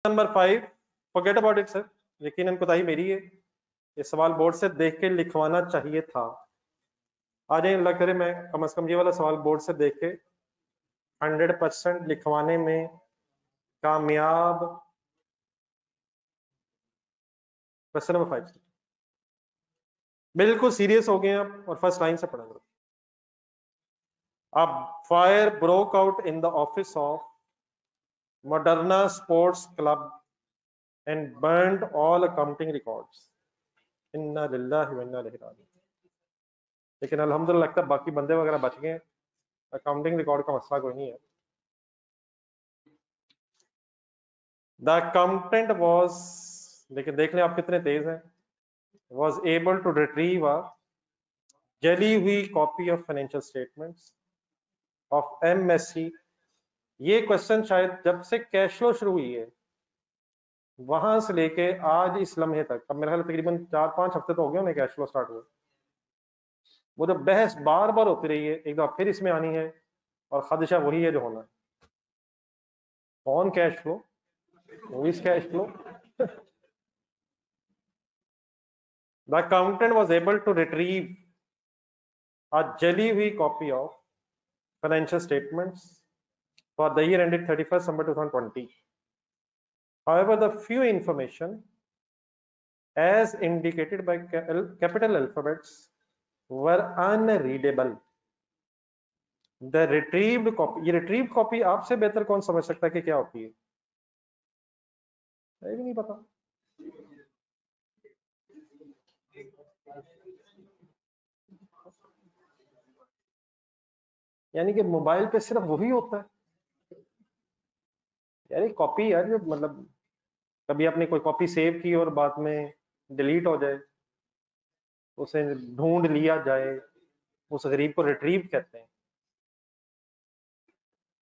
Number 5, forget about it sir, यकीनन कोताही मेरी है, ये सवाल बोर्ड से देख के लिखवाना चाहिए था। आ जाए, अल्लाह करे मैं कम से कम ये वाला सवाल बोर्ड से देख के 100% लिखवाने में कामयाब। क्वेश्चन नंबर 5 बिल्कुल सीरियस हो गए आप और फर्स्ट लाइन से पढ़ेंगे। अब fire broke out in the office of Moderna sports club and burned all accounting records. इन्ना लिल्लाहि व इन्ना इलैहि राजिऊन। लेकिन अल्हम्दुलिल्लाह लगता है बाकी बंदे वगैरह बच गए, अकाउंटिंग रिकॉर्ड का मसला कोई नहीं है। द अकाउंटेंट वॉज, लेकिन देख लें आप कितने तेज हैं, वॉज एबल टू रिट्रीव अ जली हुई copy of financial statements of MSc. ये क्वेश्चन शायद जब से कैश फ्लो शुरू हुई है वहां से लेके आज इस लम्हे तक, अब मेरा ख्याल तकरीबन 4-5 हफ्ते तो हो गए उन्हें कैश फ्लो स्टार्ट हुए, वो जो बहस बार बार होती रही है, एक बार फिर इसमें आनी है और खदशा वही है जो होना है। On cash flow, is cash flow. The accountant was able to retrieve a jelly copy of financial statements for the year ended 31st December 2020. However, the few information as indicated by capital alphabets were unreadable. The retrieved copy, ये retrieved copy आपसे बेहतर कौन समझ सकता है कि क्या होती है? भी नहीं पता। यानी कि मोबाइल पे सिर्फ वही होता है यार, ये कॉपी यार, जो मतलब कभी आपने कोई कॉपी सेव की और बाद में डिलीट हो जाए, उसे ढूंढ लिया जाए, उस गरीब को रिट्रीव कहते हैं।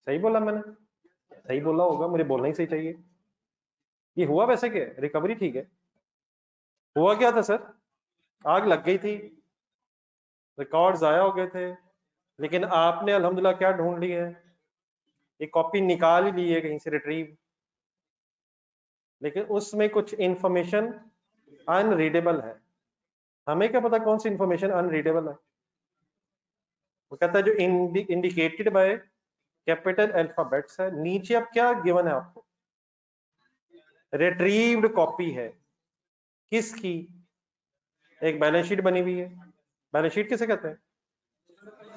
सही बोला मैंने? सही बोला होगा, मुझे बोलना ही सही चाहिए। ये हुआ वैसे क्या, रिकवरी ठीक है, हुआ क्या था सर? आग लग गई थी, रिकॉर्ड जाया हो गए थे, लेकिन आपने अल्हम्दुलिल्लाह क्या ढूंढ ली है, एक कॉपी निकाल ही ली है कहीं से रिट्रीव, लेकिन उसमें कुछ इंफॉर्मेशन अनरीडेबल है। हमें क्या पता कौन सी इंफॉर्मेशन अनरीडेबल है? वो कहता है जो इंडिकेटेड बाय कैपिटल अल्फाबेट्स है। नीचे अब क्या गिवन है आपको? रिट्रीव्ड कॉपी है किसकी? एक बैलेंस शीट बनी हुई है। बैलेंस शीट किसे कहते हैं?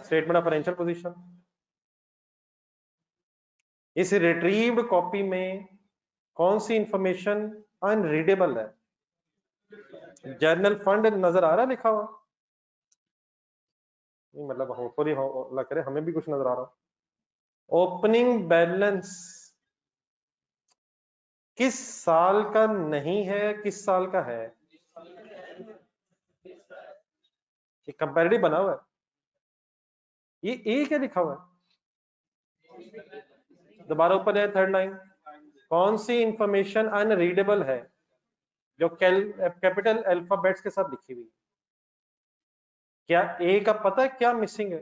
Statement of financial position. इस रिट्रीव्ड कॉपी में कौन सी इंफॉर्मेशन अनरीडेबल है? जर्नल फंड नजर आ रहा है लिखा हुआ? नहीं, मतलब होपफुली अल्लाह करे हमें भी कुछ नजर आ रहा। ओपनिंग बैलेंस किस साल का नहीं है, किस साल का है? ये कंपैरेटिव बना हुआ है, ये ए क्या लिखा हुआ है? दोबारा ऊपर है थर्ड लाइन, कौन सी इंफॉर्मेशन अनरीडेबल है जो कैपिटल अल्फाबेट्स के साथ लिखी हुई? क्या ए का पता है क्या मिसिंग है?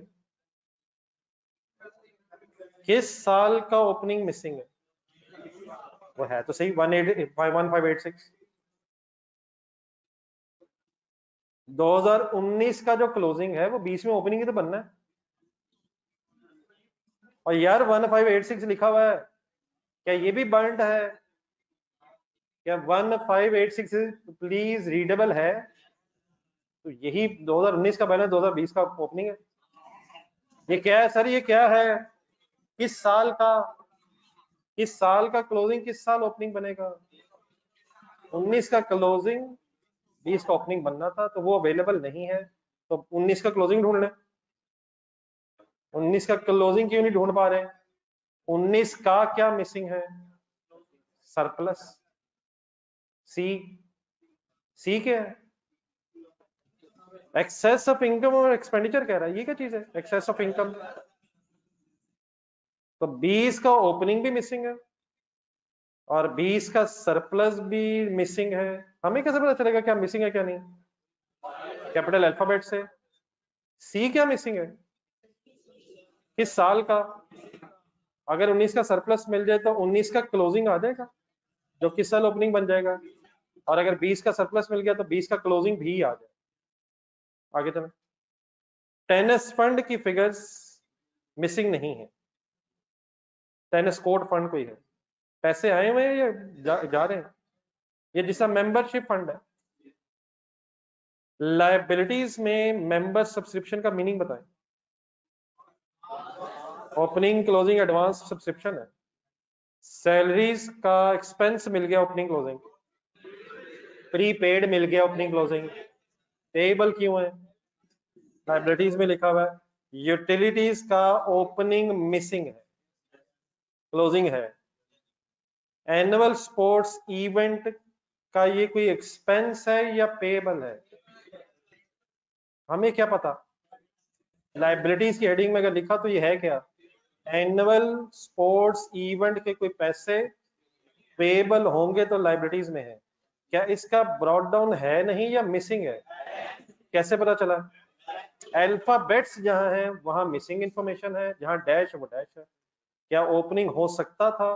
किस साल का ओपनिंग मिसिंग है? वो है तो सही 1586। 2019 का जो क्लोजिंग है वो 20 में ओपनिंग ही तो बनना है। और यार 1586 लिखा हुआ है, क्या ये भी बर्न्ड है? क्या 1586 प्लीज रीडेबल है? तो यही 2019 का बैलेंस 2020 का ओपनिंग है। ये क्या है सर, ये क्या है? किस साल का, किस साल का क्लोजिंग, किस साल ओपनिंग बनेगा? 19 का क्लोजिंग 20 का ओपनिंग बनना था, तो वो अवेलेबल नहीं है, तो 19 का क्लोजिंग ढूंढ लें। 19 का क्लोजिंग क्यों नहीं ढूंढ पा रहे? 19 का क्या मिसिंग है? सरप्लस। सी, सी क्या है? एक्सेस ऑफ इनकम और एक्सपेंडिचर कह रहा है, ये क्या चीज है एक्सेस ऑफ इनकम? तो 20 का ओपनिंग भी मिसिंग है और 20 का सरप्लस भी मिसिंग है। हमें कैसे पता चलेगा क्या मिसिंग है क्या नहीं? कैपिटल अल्फाबेट से। सी क्या मिसिंग है? किस साल का? अगर 19 का सरप्लस मिल जाए तो 19 का क्लोजिंग आ जाएगा। जो किस साल ओपनिंग बन जाएगा, और अगर 20 का सरप्लस मिल गया तो 20 का क्लोजिंग भी आ जाए। आगे चलो, टेनिस फंड की फिगर्स मिसिंग नहीं है, टेनिस कोर्ट फंड कोई है, पैसे आए हुए हैं या जा रहे हैं, ये जिसका मेंबरशिप फंड है। लायबिलिटीज में मेंबर सब्सक्रिप्शन का मीनिंग बताएं। ओपनिंग क्लोजिंग एडवांस सब्सक्रिप्शन है। सैलरीज का एक्सपेंस मिल गया ओपनिंग क्लोजिंग, प्रीपेड मिल गया ओपनिंग क्लोजिंग, पेएबल क्यों है, लायबिलिटीज में लिखा हुआ है। यूटिलिटीज का ओपनिंग मिसिंग है, क्लोजिंग है। एनुअल स्पोर्ट्स इवेंट का ये कोई एक्सपेंस है या पेएबल है, हमें क्या पता। लायबिलिटीज की हेडिंग में अगर लिखा तो ये है क्या, एनुअल स्पोर्ट्स इवेंट के कोई पैसे पेएबल होंगे तो लायबिलिटीज में है। क्या इसका ब्रॉड डाउन है नहीं या मिसिंग है, कैसे पता चला। अल्फाबेट्स जहां है वहां मिसिंग इंफॉर्मेशन है, जहां डैश है वो डैश है। क्या ओपनिंग हो सकता था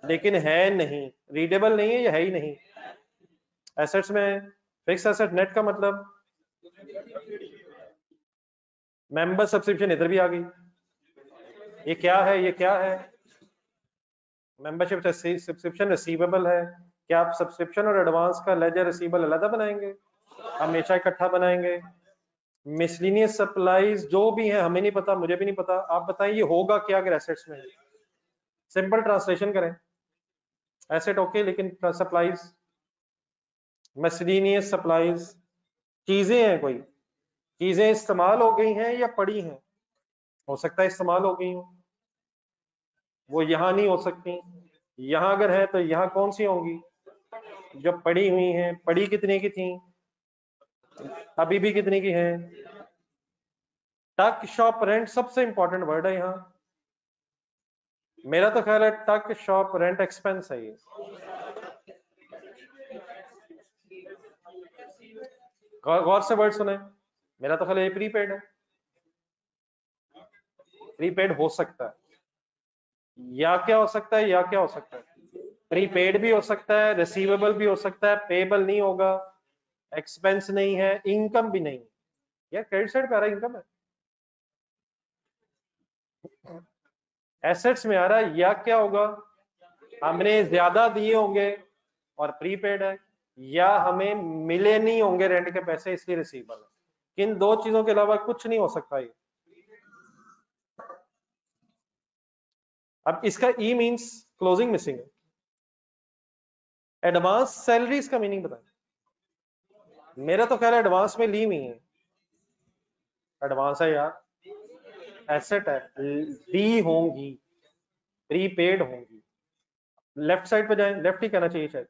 लेकिन है नहीं, रीडेबल नहीं है या है ही नहीं। एसेट्स में फिक्स एसेट नेट का मतलब, मेंबर सब्सक्रिप्शन इधर भी आ गई, ये क्या है, ये क्या है, मेंबरशिप सब्सक्रिप्शन रिसीवेबल है। क्या आप सब्सक्रिप्शन और एडवांस का लेजर रिसीवेबल अलग बनाएंगे, हमेशा इकट्ठा बनाएंगे। मिसलिनियस सप्लाईज जो भी है हमें नहीं पता, मुझे भी नहीं पता, आप बताएं ये होगा क्या अगर एसेट्स में है। सिंपल ट्रांसलेशन करें, एसेट ओके लेकिन सप्लाईज, मिसलिनियस सप्लाईज चीजें हैं, कोई चीजें इस्तेमाल हो गई हैं या पड़ी हैं, हो सकता है इस्तेमाल हो गई हो, वो यहाँ नहीं हो सकती, यहाँ अगर है तो यहाँ कौन सी होंगी, जो पड़ी हुई हैं, पड़ी कितने की थी, अभी भी कितने की हैं। टक शॉप रेंट सबसे इंपॉर्टेंट वर्ड है यहाँ, मेरा तो ख्याल है टक शॉप रेंट एक्सपेंस है ये। गौर से वर्ड सुने, मेरा तो ख्याल है ये प्रीपेड है, प्रीपेड हो सकता है, या क्या हो सकता है, या क्या हो सकता है, प्रीपेड भी हो सकता है, रिसीवेबल भी हो सकता है, पेबल नहीं होगा, एक्सपेंस नहीं है, इनकम भी नहीं, या क्रेडिट साइड पे आ रहा है इनकम है, एसेट्स में आ रहा है, या क्या होगा, हमने ज्यादा दिए होंगे और प्रीपेड है, या हमें मिले नहीं होंगे रेंट के पैसे इसलिए रिसीवेबल है। किन दो चीजों के अलावा कुछ नहीं हो सकता ये। अब इसका ई मींस क्लोजिंग मिसिंग है। एडवांस सैलरीज का मीनिंग बताएं, मेरा तो ख्याल है एडवांस में ली हुई है, एडवांस है यार, एसेट है, दी होंगी, प्रीपेड होंगी। लेफ्ट साइड पे जाएं, लेफ्ट ही कहना चाहिए शायद,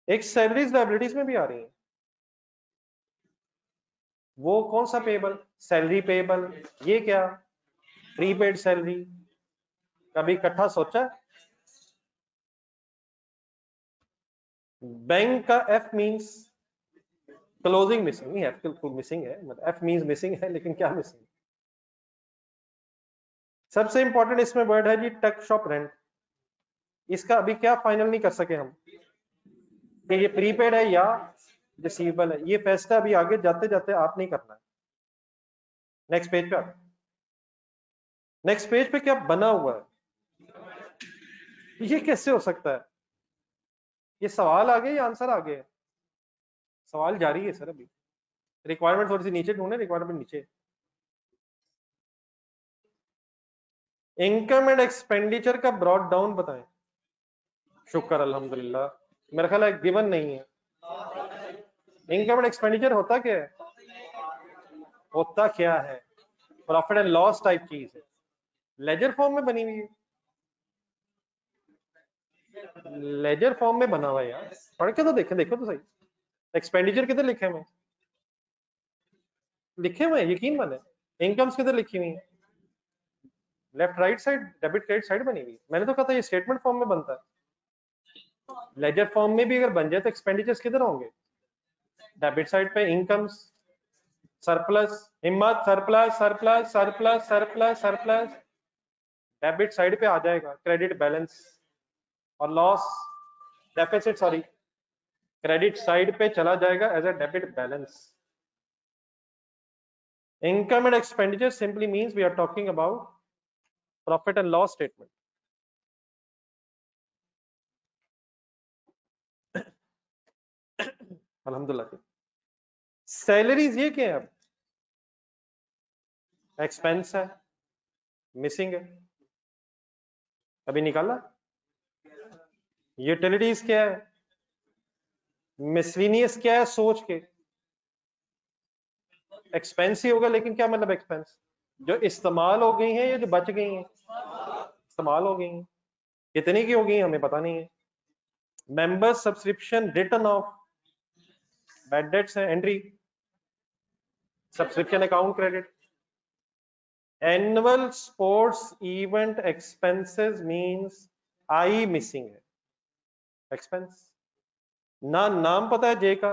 एक सैलरीज लायबिलिटीज में भी आ रही है, वो कौन सा पेबल, सैलरी पेबल, ये क्या प्रीपेड सैलरी, कभी इकट्ठा सोचा। बैंक का एफ मींस क्लोजिंग मिसिंग नहीं, एफ मिसिंग है, मतलब एफ मींस मिसिंग है लेकिन क्या मिसिंग। सबसे इंपॉर्टेंट इसमें वर्ड है जी टक शॉप रेंट, इसका अभी क्या फाइनल नहीं कर सके हम कि ये प्रीपेड है या रिसीवेबल है, ये फैसला अभी आगे जाते जाते आप नहीं करना है। नेक्स्ट पेज पे, नेक्स्ट पेज पे क्या बना हुआ है, ये कैसे हो सकता है, ये सवाल आगे या आंसर आगे, सवाल जारी है सर, अभी रिक्वायरमेंट थोड़ी सी नीचे ढूंढे, रिक्वायरमेंट नीचे। इनकम एंड एक्सपेंडिचर का ब्रॉड डाउन बताएं, शुक्र अल्हम्दुलिल्लाह, मेरा ख्याल है गिवन नहीं है। इनकम एंड एक्सपेंडिचर होता क्या है, होता क्या है, प्रॉफिट एंड लॉस टाइप चीज है, लेजर फॉर्म में बनी हुई है, लेजर फॉर्म में बना हुआ है यार, पढ़ के तो देखें, देखो तो सही, एक्सपेंडिचर किधर लिखे हुए, लिखे हुए यकीन माने, इनकम्स किधर लिखी हुई है, left right side, debit credit side बनी हुई है, मैंने तो कहा था ये स्टेटमेंट फॉर्म में बनता है, लेजर फॉर्म में भी अगर बन जाए तो एक्सपेंडिचर्स किधर होंगे, डेबिट साइड पे इनकम्स, सरप्लस, हिम्मत, surplus surplus surplus surplus surplus, debit side पे आ जाएगा क्रेडिट बैलेंस, और loss deficit sorry credit side पे चला जाएगा as a debit balance. Income and expenditure simply means we are talking about profit and loss statement. अल्हम्दुलिल्लाह। Salaries ये क्या है? एक्सपेंस है, मिसिंग है, अभी निकाला। यूटिलिटीज क्या है? मिसलिनियस क्या है सोच के, एक्सपेंस ही होगा, लेकिन क्या मतलब एक्सपेंस? जो इस्तेमाल हो गई हैं या जो बच गई हैं? इस्तेमाल हो गई हैं। कितनी की हो गई हमें पता नहीं है। Member subscription return of bad debts है, entry subscription account credit. Annual sports event expenses means I missing है एक्सपेंस। ना नाम पता है जे का,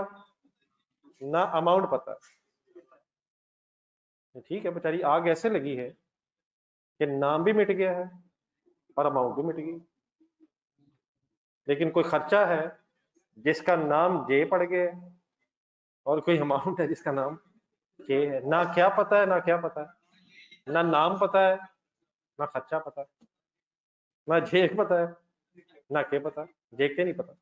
ना अमाउंट पता है। ठीक है, बेचारी आग ऐसे लगी है कि नाम भी मिट गया है और अमाउंट भी मिट गई, लेकिन कोई खर्चा है जिसका नाम जे पड़ गया और कोई अमाउंट है जिसका नाम के है। ना क्या पता है, ना क्या पता है, ना नाम पता है, ना खर्चा पता है, ना जे पता है, ना के पता है, जे के नहीं पता।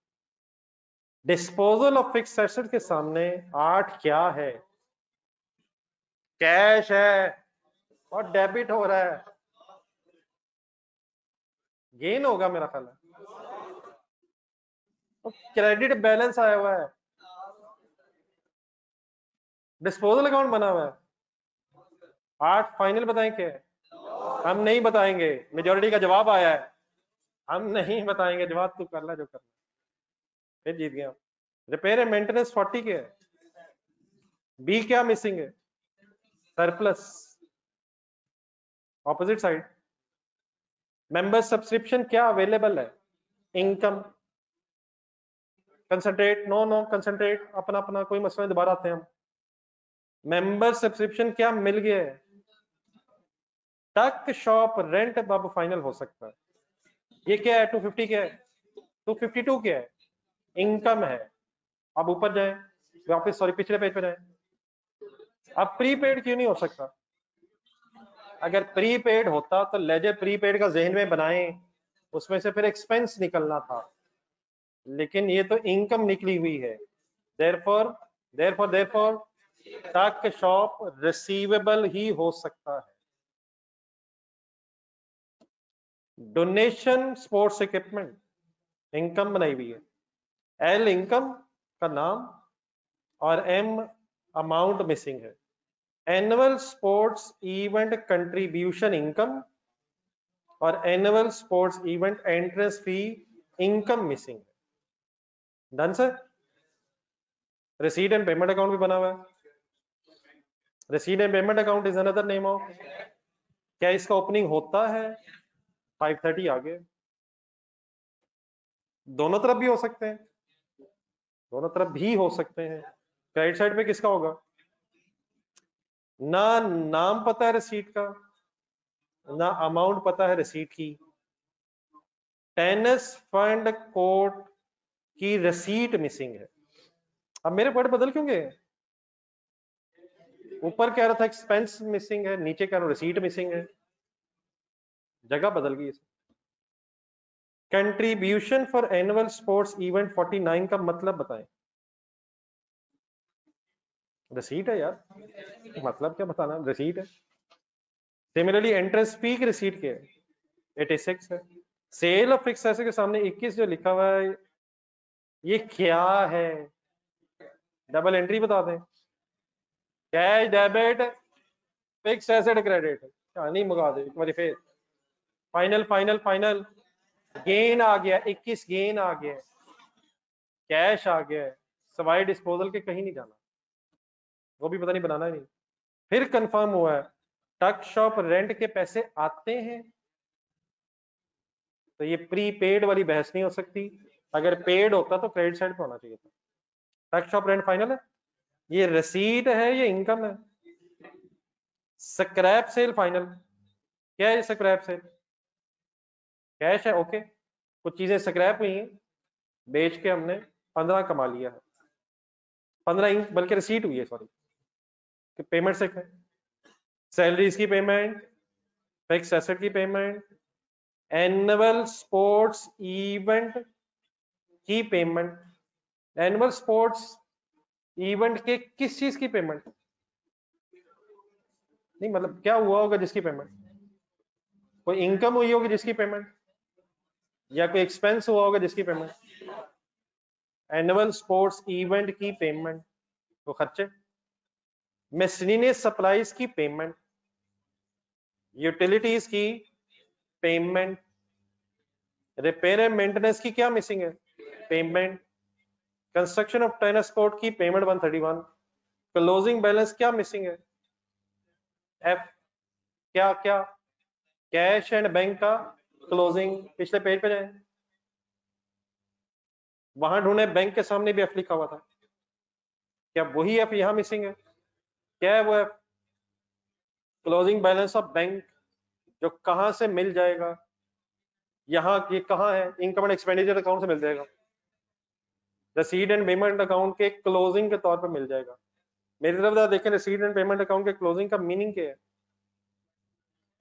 डिस्पोजल ऑफ फिक्स्ड एसेट के सामने 8 क्या है? कैश है और डेबिट हो रहा है, गेन होगा मेरा ख्याल है। तो क्रेडिट बैलेंस आया हुआ है, डिस्पोजल अकाउंट बना हुआ है। 8 फाइनल बताएं क्या है? हम नहीं बताएंगे, मेजोरिटी का जवाब आया है, हम नहीं बताएंगे। जवाब तू कर ला जो करना, फिर जीत गया। रिपेयर एंड मेंटेनेंस 40 के है। बी क्या मिसिंग है? Surplus, opposite side. Member subscription क्या अवेलेबल है? Income. Concentrate, no no concentrate, अपना अपना, कोई मसला नहीं, दोबारा आते हैं हम। मेंबर सब्सक्रिप्शन क्या मिल गया है? टक शॉप रेंट अब फाइनल हो सकता है। ये क्या है? 250 क्या है? 252 क्या है? इनकम है। अब ऊपर जाए वापस, सॉरी पिछले पेज पे जाए। अब प्रीपेड क्यों नहीं हो सकता? अगर प्रीपेड होता तो लेजर प्रीपेड का जहन में बनाएं, उसमें से फिर एक्सपेंस निकलना था, लेकिन ये तो इनकम निकली हुई है। देयरफॉर देयरफॉर देयरफॉर टक शॉप रिसीवेबल ही हो सकता है। डोनेशन स्पोर्ट्स इक्विपमेंट इनकम बनाई हुई है। एल इनकम का नाम और एम अमाउंट मिसिंग है। Annual sports event contribution income और एनुअल स्पोर्ट्स इवेंट एंट्रेंस फी इनकम मिसिंग है। Done sir. Receipt and payment account भी बना हुआ है। Receipt and payment account is another name of, क्या इसका ओपनिंग होता है? 530 आगे। दोनों तरफ भी हो सकते हैं, दोनों तरफ भी हो सकते हैं। क्रेडिट साइड पे किसका होगा? ना नाम पता है रिसीट का, ना अमाउंट पता है रिसीट की। टेनिस फंड कोर्ट की रिसीट मिसिंग है। अब मेरे वर्ड बदल क्यों गए? ऊपर कह रहा था एक्सपेंस मिसिंग है, नीचे कह रहा हूं रिसीट मिसिंग है, जगह बदल गई। Contribution for annual sports event 49 का मतलब बताएं। रिसीट है यार, मतलब क्या बताना, रिसीट है। सिमिलरली एंट्रेंस फी की रिसीट क्या है? 86 है। सेल ऑफ फिक्स एसेट के सामने 21 जो लिखा हुआ है, ये क्या है? डबल एंट्री बता दें। Cash debit fix asset credit, कहानी मुका दे एक बार फिर। Final final final. गेन आ गया 21, गेन आ गया, कैश आ गया, सवाई डिस्पोजल के कहीं नहीं जाना, वो भी पता नहीं बनाना ही नहीं। फिर कंफर्म हुआ है टक शॉप रेंट के पैसे आते हैं, तो ये प्री पेड वाली बहस नहीं हो सकती। अगर पेड होता तो क्रेडिट साइड पे होना चाहिए था। टक शॉप रेंट फाइनल है। ये रसीद है, ये इनकम है। स्क्रैप सेल फाइनल, क्या है स्क्रैप सेल? कैश है, ओके, कुछ चीजें स्क्रैप हुई हैं, बेच के हमने 15 कमा लिया है, 15 बल्कि रिसीट हुई है, सॉरी, पेमेंट से सैलरीज की पेमेंट, फिक्स एसेट की पेमेंट, एनुअल स्पोर्ट्स इवेंट की पेमेंट। एनुअल स्पोर्ट्स इवेंट के किस चीज की पेमेंट? नहीं मतलब क्या हुआ होगा जिसकी पेमेंट? कोई इनकम हुई होगी जिसकी पेमेंट, या कोई एक्सपेंस हुआ होगा जिसकी पेमेंट? एनुअल स्पोर्ट्स इवेंट की पेमेंट, तो खर्चे। मिसलेनियस सप्लाईज की पेमेंट, यूटिलिटीज की पेमेंट, रिपेयर एंड मेंटेनेंस की क्या मिसिंग है? Payment. Construction of tennis court की पेमेंट 131। क्लोजिंग बैलेंस क्या मिसिंग है? एफ। क्या क्या? कैश एंड बैंक का क्लोजिंग। पिछले पेज पे जाए, वहां ढूंढे, बैंक के सामने भी एफ लिखा हुआ था, क्या वही एफ यहां मिसिंग है? क्या है वो F? Closing balance of bank, जो कहां से मिल जाएगा? यहाँ ये कहाँ है? इनकम एंड एक्सपेंडिचर अकाउंट से मिल जाएगा, रसीद एंड पेमेंट अकाउंट के क्लोजिंग के तौर पर मिल जाएगा। मेरी तरफ देखें, रसीद एंड पेमेंट अकाउंट के क्लोजिंग का मीनिंग क्या है?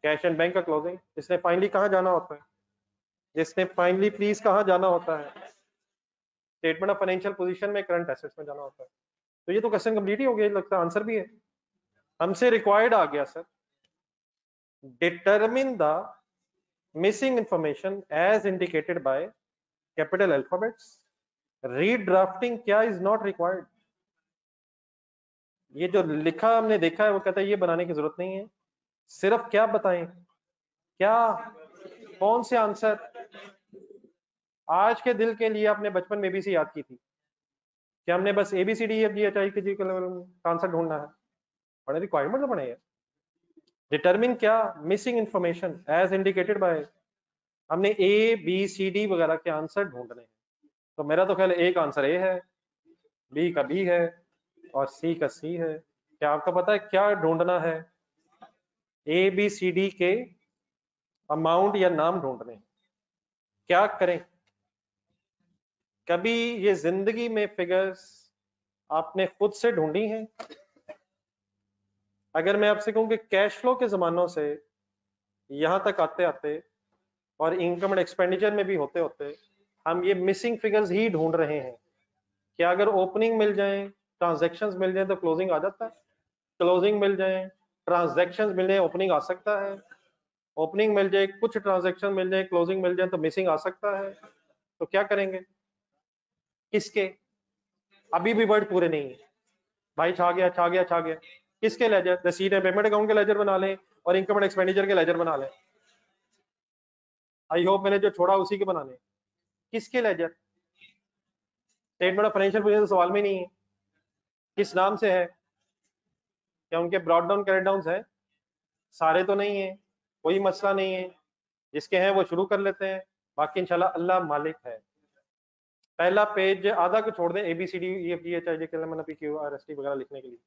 कैश एंड बैंक का क्लोजिंग। इसने फाइनली कहाँ जाना होता है? जिसने फाइनली प्लीज कहाँ जाना होता है? स्टेटमेंट ऑफ फाइनेंशियल पोजीशन में, करंट एसेट्स में जाना होता है। तो ये तो क्वेश्चन कंप्लीट ही हो गया, लगता है आंसर भी है। हमसे रिक्वायर्ड आ गया sir, determine the missing information as indicated by capital alphabets. Redrafting क्या इज नॉट रिक्वायर्ड? ये जो लिखा हमने देखा है, वो कहता है ये बनाने की जरूरत नहीं है। सिर्फ क्या बताएं? क्या? कौन से आंसर? आज के दिल के लिए आपने बचपन में एबीसी याद की थी कि हमने बस A B C D F G H I K G के लेवल में आंसर ढूंढना है? बड़े रिक्वायरमेंट तो बने हैं। डिटरमिन क्या? Missing information as indicated by, हमने ए बी सी डी वगैरह के आंसर ढूंढने हैं। तो मेरा तो ख्याल एक आंसर ए है, बी का बी है, और सी का सी है। क्या आपको पता है क्या ढूंढना है? ए बी सी डी के अमाउंट या नाम ढूंढने। क्या करें? कभी ये जिंदगी में फिगर्स आपने खुद से ढूंढी हैं? अगर मैं आपसे कहूं कि कैश फ्लो के जमानों से यहां तक आते आते और इनकम एंड एक्सपेंडिचर में भी होते होते हम ये मिसिंग फिगर्स ही ढूंढ रहे हैं, क्या अगर ओपनिंग मिल जाए, ट्रांजैक्शंस मिल जाए तो क्लोजिंग आ जाता है? क्लोजिंग मिल जाए, ट्रांजैक्शंस मिल जाए, ओपनिंग आ सकता है? ओपनिंग मिल जाए, कुछ ट्रांजैक्शन मिल जाए, क्लोजिंग मिल जाए तो मिसिंग आ सकता है? तो क्या करेंगे? किसके? अभी भी वर्ड पूरे नहीं है भाई, छा गया छा गया छा गया। किसके लेजर? रसीद एंड पेमेंट अकाउंट के लेजर बना लें और इनकम एंड एक्सपेंडिचर के लेजर बना लें। आई होप मैंने जो छोड़ा उसी के बनाने। किसके ledger? Statement of financial position तो सवाल में नहीं है। किस नाम से है? क्या उनके ब्रॉड डाउन कैरेट डाउन है? सारे तो नहीं है, कोई मसला नहीं है, जिसके हैं वो शुरू कर लेते हैं, बाकी इंशाल्लाह अल्लाह मालिक है। पहला पेज आधा को छोड़ दें, ABCD EF G H I J K L M N O P Q R S T वगैरह लिखने के लिए,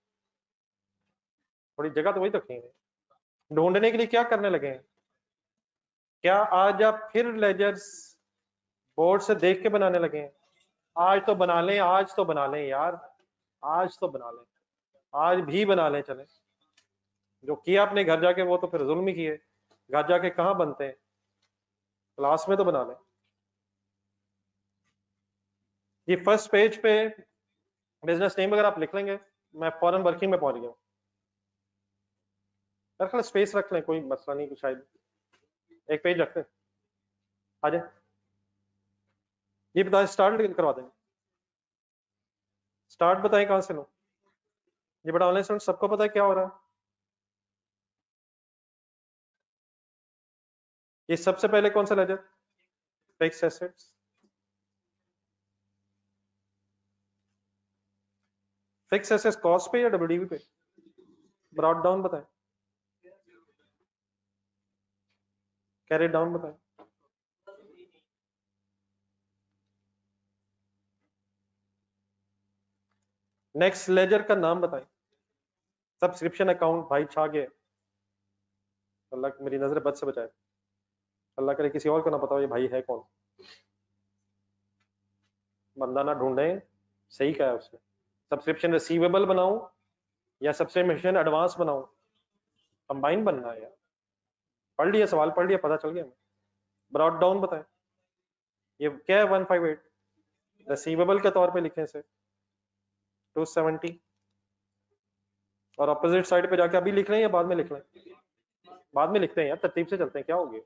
थोड़ी जगह तो वही तो रखेंगे। ढूंढने के लिए क्या करने लगे हैं? क्या आज आप फिर लेजर्स बोर्ड से देख के बनाने लगे हैं? आज तो बना लें, आज तो बना लें यार, आज तो बना लें, आज भी बना लें। चले, जो किया आपने घर जाके वो तो फिर जुल्म ही किए। घर जाके कहाँ बनते हैं? क्लास में तो बना लें। ये फर्स्ट पेज पे बिजनेस नेम अगर आप लिख लेंगे, मैं फॉरन वर्किंग में पहुंच गया। दरअसल स्पेस रख लें, कोई मसला नहीं, शायद एक पेज रखते हैं। आ जाए, ये बताएं, स्टार्ट करवा देंगे। स्टार्ट बताएं कहां से लो? ये बड़ा ऑनलाइन स्टूडेंट, सबको पता है क्या हो रहा है? ये सबसे पहले कौन सा ledger? Fixed assets. Fixed assets cost पे या WDV पे? ब्रॉड डाउन बताएं, कैरी डाउन बताएं। नेक्स्ट लेजर का नाम बताएं। सब्सक्रिप्शन अकाउंट, भाई छा गए। अल्लाह मेरी नजर बद से बचाए, अल्लाह करे किसी और को ना पता हो ये भाई है कौन। बंदा ना ढूंढे, सही कहा है उसने। सब्सक्रिप्शन रिसीवेबल बनाऊं या सब्सक्रिप्शन एडवांस बनाऊं? कंबाइन बनना है यार। पढ़ लिया सवाल, पढ़ लिया, पता चल गया। ब्रॉड डाउन बताएं, ये क्या है 158? रिसीवेबल के तौर पे लिखें से 270, और अपोजिट साइड पे जाके अभी लिख रहे हैं या बाद में लिख रहे हैं? बाद में लिखते हैं यार, तरतीब से चलते हैं, क्या हो गया?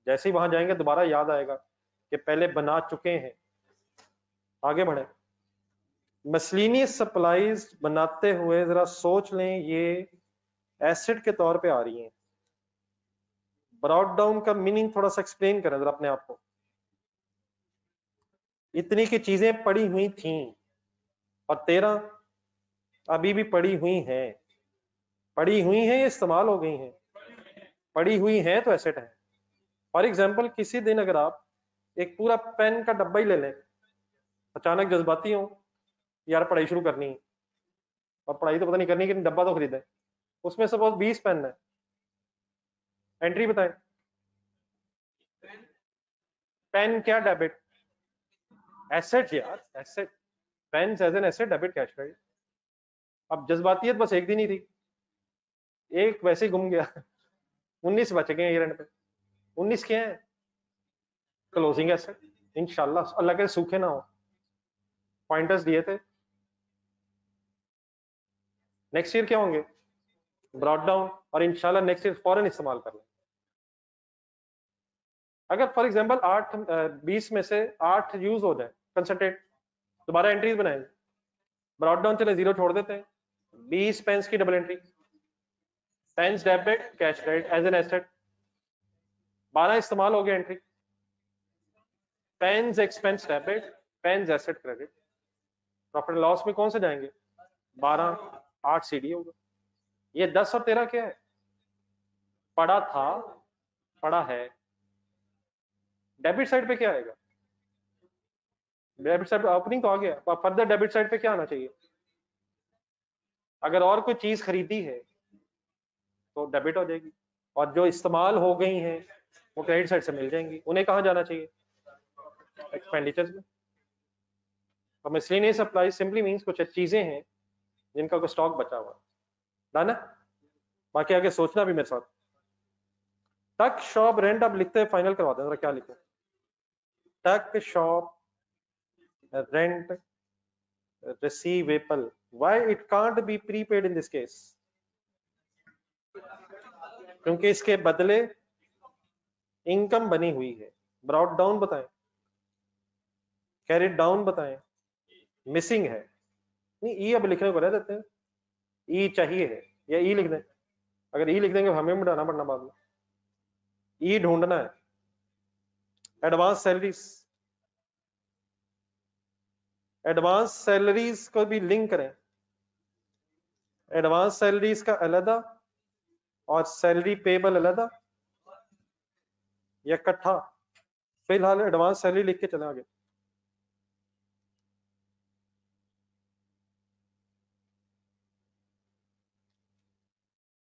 जैसे ही वहां जाएंगे दोबारा याद आएगा कि पहले बना चुके हैं। आगे बढ़े। मसलिनियस सप्लाईज बनाते हुए जरा सोच लें, ये एसिड के तौर पे आ रही हैं। ब्रॉड डाउन का मीनिंग थोड़ा सा एक्सप्लेन करें जरा अपने आप को। इतनी की चीजें पड़ी हुई थी और 13 अभी भी पड़ी हुई हैं। पड़ी हुई हैं या इस्तेमाल हो गई हैं? पड़ी हुई हैं तो एसेट है। फॉर एग्जाम्पल, किसी दिन अगर आप एक पूरा पेन का डब्बा ही ले लें, अचानक जज्बाती हो यार पढ़ाई शुरू करनी है, और पढ़ाई तो पता नहीं करनी कि डब्बा तो खरीदें, उसमें सपोज 20 पेन है, एंट्री बताएं। पेन क्या डेबिट? एसेट यार, asset. Pen as an asset, debit cash credit. अब जज्बातियत बस एक दिन ही थी, एक वैसे ही गुम गया 19 बच गए ये रेंट पे। 19 क्या है? Closing asset. इंशाल्लाह अल्लाह के सूखे ना हो, पॉइंटर्स दिए थे। नेक्स्ट ईयर क्या होंगे? ब्रॉड डाउन, और इंशाल्लाह नेक्स्ट ईयर फौरन इस्तेमाल कर लें। अगर फॉर एग्जांपल 20 में से 8 यूज हो जाए कंसंट्रेट, दोबारा एंट्रीज बनाएंगे। ब्रॉड डाउन चले 0 छोड़ देते हैं, 20 पेंस की double entry, pens debit cash credit as an asset. 12 इस्तेमाल हो गया entry, pens expense debit, pens asset credit. Profit loss में कौन से जाएंगे? 12, 8 सीडी होगा। ये 10 और 13 क्या है? पड़ा था, पड़ा है। डेबिट साइड पे क्या आएगा? डेबिट साइड पे ओपनिंग तो आ गया, फर्दर डेबिट साइड पे क्या आना चाहिए? अगर और कोई चीज खरीदी है तो डेबिट हो जाएगी, और जो इस्तेमाल हो गई हैं वो क्रेडिट साइड से मिल जाएंगी। उन्हें कहाँ जाना चाहिए? एक्सपेंडिचर्स में। तो मिसलेनियस सप्लाई सिंपली मींस कुछ चीजें हैं जिनका कोई स्टॉक बचा हुआ है ना। बाकी आगे सोचना भी मेरे साथ। टक शॉप रेंट अब लिखते हैं, फाइनल करवा दें, क्या लिखो? टक shop rent receivable. Why it can't be prepaid in this case? क्योंकि इसके बदले इनकम बनी हुई है। ब्रॉड डाउन बताएं, कैरिड डाउन बताएं, मिसिंग है। नहीं, ई अब लिखने को रह देते हैं, ई चाहिए है या ई लिख दें। अगर ई लिख देंगे हमें मिटाना पड़ना बाद में। ई ढूंढना है। एडवांस सैलरीज, एडवांस सैलरीज को भी लिंक करें। एडवांस सैलरीज का अलग और सैलरी पेबल अलग या इकट्ठा? फिलहाल एडवांस सैलरी लिख के चले आगे।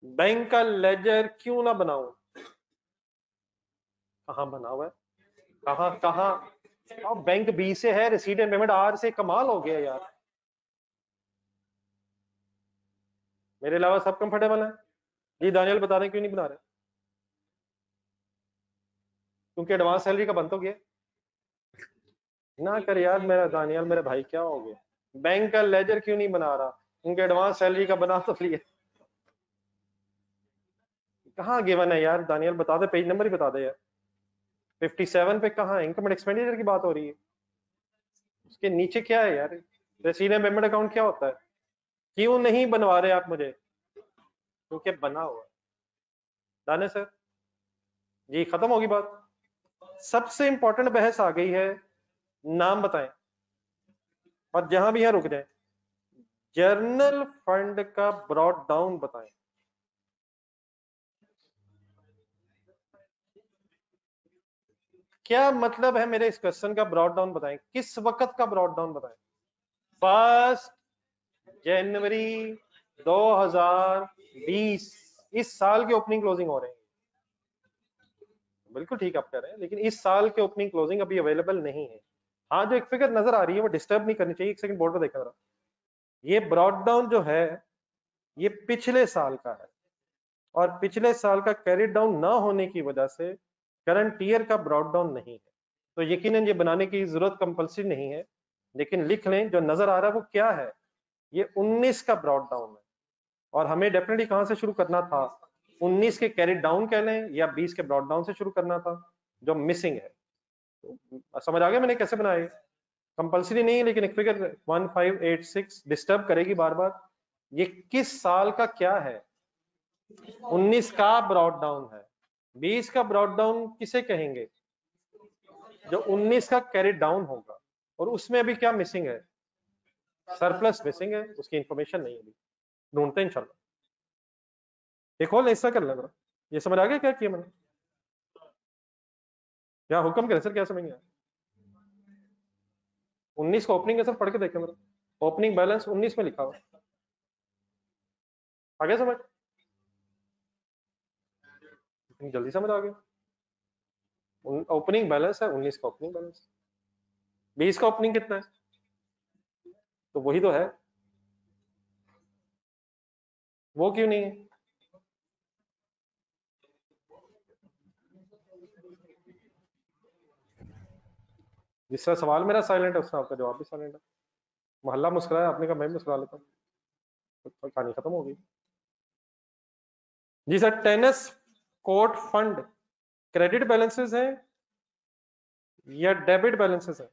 बैंक का लेजर क्यों ना बनाऊं? कहां बना हुआ है? कहां कहां? अब बैंक बी से है, रिसीट एंड पेमेंट आर से। कमाल हो गया यार, मेरे अलावा सब कंफर्टेबल है। जी दानियल बता रहे क्यों नहीं बना रहे? क्योंकि एडवांस सैलरी का बंद हो गया ना। कर यार मेरा दानियल, मेरे भाई क्या हो गया? बैंक का लेजर क्यों नहीं बना रहा? क्योंकि एडवांस सैलरी का बना तो लिया। कहाँ गिवन है यार दानियल, बता दे, पेज नंबर ही बता दे यार। 57 पे कहाँ इनकम एंड एक्सपेंडिचर की बात हो रही है? उसके नीचे क्या है यार? रिसीट एंड पेमेंट अकाउंट क्या होता है? क्यों नहीं बनवा रहे आप मुझे? क्योंकि बना हुआ है। दाने सर जी, खत्म होगी बात। सबसे इंपॉर्टेंट बहस आ गई है, नाम बताएं, और जहां भी है रुक जाए। जर्नल फंड का ब्रॉड डाउन बताएं। क्या मतलब है मेरे इस क्वेश्चन का? ब्रॉड डाउन बताएं, किस वक्त का ब्रॉड डाउन बताएं? 1 जनवरी 2020, इस साल के ओपनिंग क्लोजिंग हो रहे हैं। बिल्कुल ठीक आप कह रहे हैं, लेकिन इस साल के ओपनिंग क्लोजिंग अभी अवेलेबल नहीं है। हाँ जो एक फिगर नजर आ रही है वो डिस्टर्ब नहीं करनी चाहिए, एक सेकंड बोर्ड पे देखा जरा। ये ब्रॉड डाउन जो है ये पिछले साल का है, और पिछले साल का कैरी डाउन ना होने की वजह से करंट ईयर का ब्रॉड डाउन नहीं है। तो यकीनन ये बनाने की जरूरत कंपल्सरी नहीं है, लेकिन लिख लें जो नजर आ रहा है वो क्या है, ये 19 का ब्रॉड डाउन है। और हमें डेफिनेटली कहां से शुरू करना था, 19 के कैरी डाउन कह लें या 20 के ब्रॉड डाउन से शुरू करना था, जो मिसिंग है। तो समझ आ गया मैंने कैसे बनाए, कंपल्सरी नहीं है, लेकिन एक फिगर 1586 डिस्टर्ब करेगी बार बार। ये किस साल का क्या है, 19 का ब्रॉड डाउन है। 20 का ब्रॉड डाउन किसे कहेंगे, जो 19 का कैरी डाउन होगा, और उसमें अभी क्या मिसिंग है, सरप्लस मिसिंग है, उसकी इंफॉर्मेशन नहीं है, अभी ढूंढते हैं इंशाल्लाह। एक और ऐसा कर लेना। ये समझ आ गया क्या किया मैंने, क्या हुक्म करे सर, क्या समझ गया। 19 का ओपनिंग है सर, पढ़ के देखें मेरा, ओपनिंग बैलेंस 19 में लिखा हुआ, आ गया समझ, जल्दी समझ आ गया। ओपनिंग बैलेंस है 19 का ओपनिंग बैलेंस, 20 का ओपनिंग कितना है, तो वही तो है, वो क्यों नहीं है। जिसका सवाल मेरा साइलेंट है उसका आपका जवाब भी साइलेंट है। मोहल्ला मुस्कुराया, आपने कहा मैं भी मुस्कुरा लेता हूँ, तो कहानी खत्म हो गई। जी sir, tennis court fund credit balances हैं या डेबिट बैलेंसेस हैं,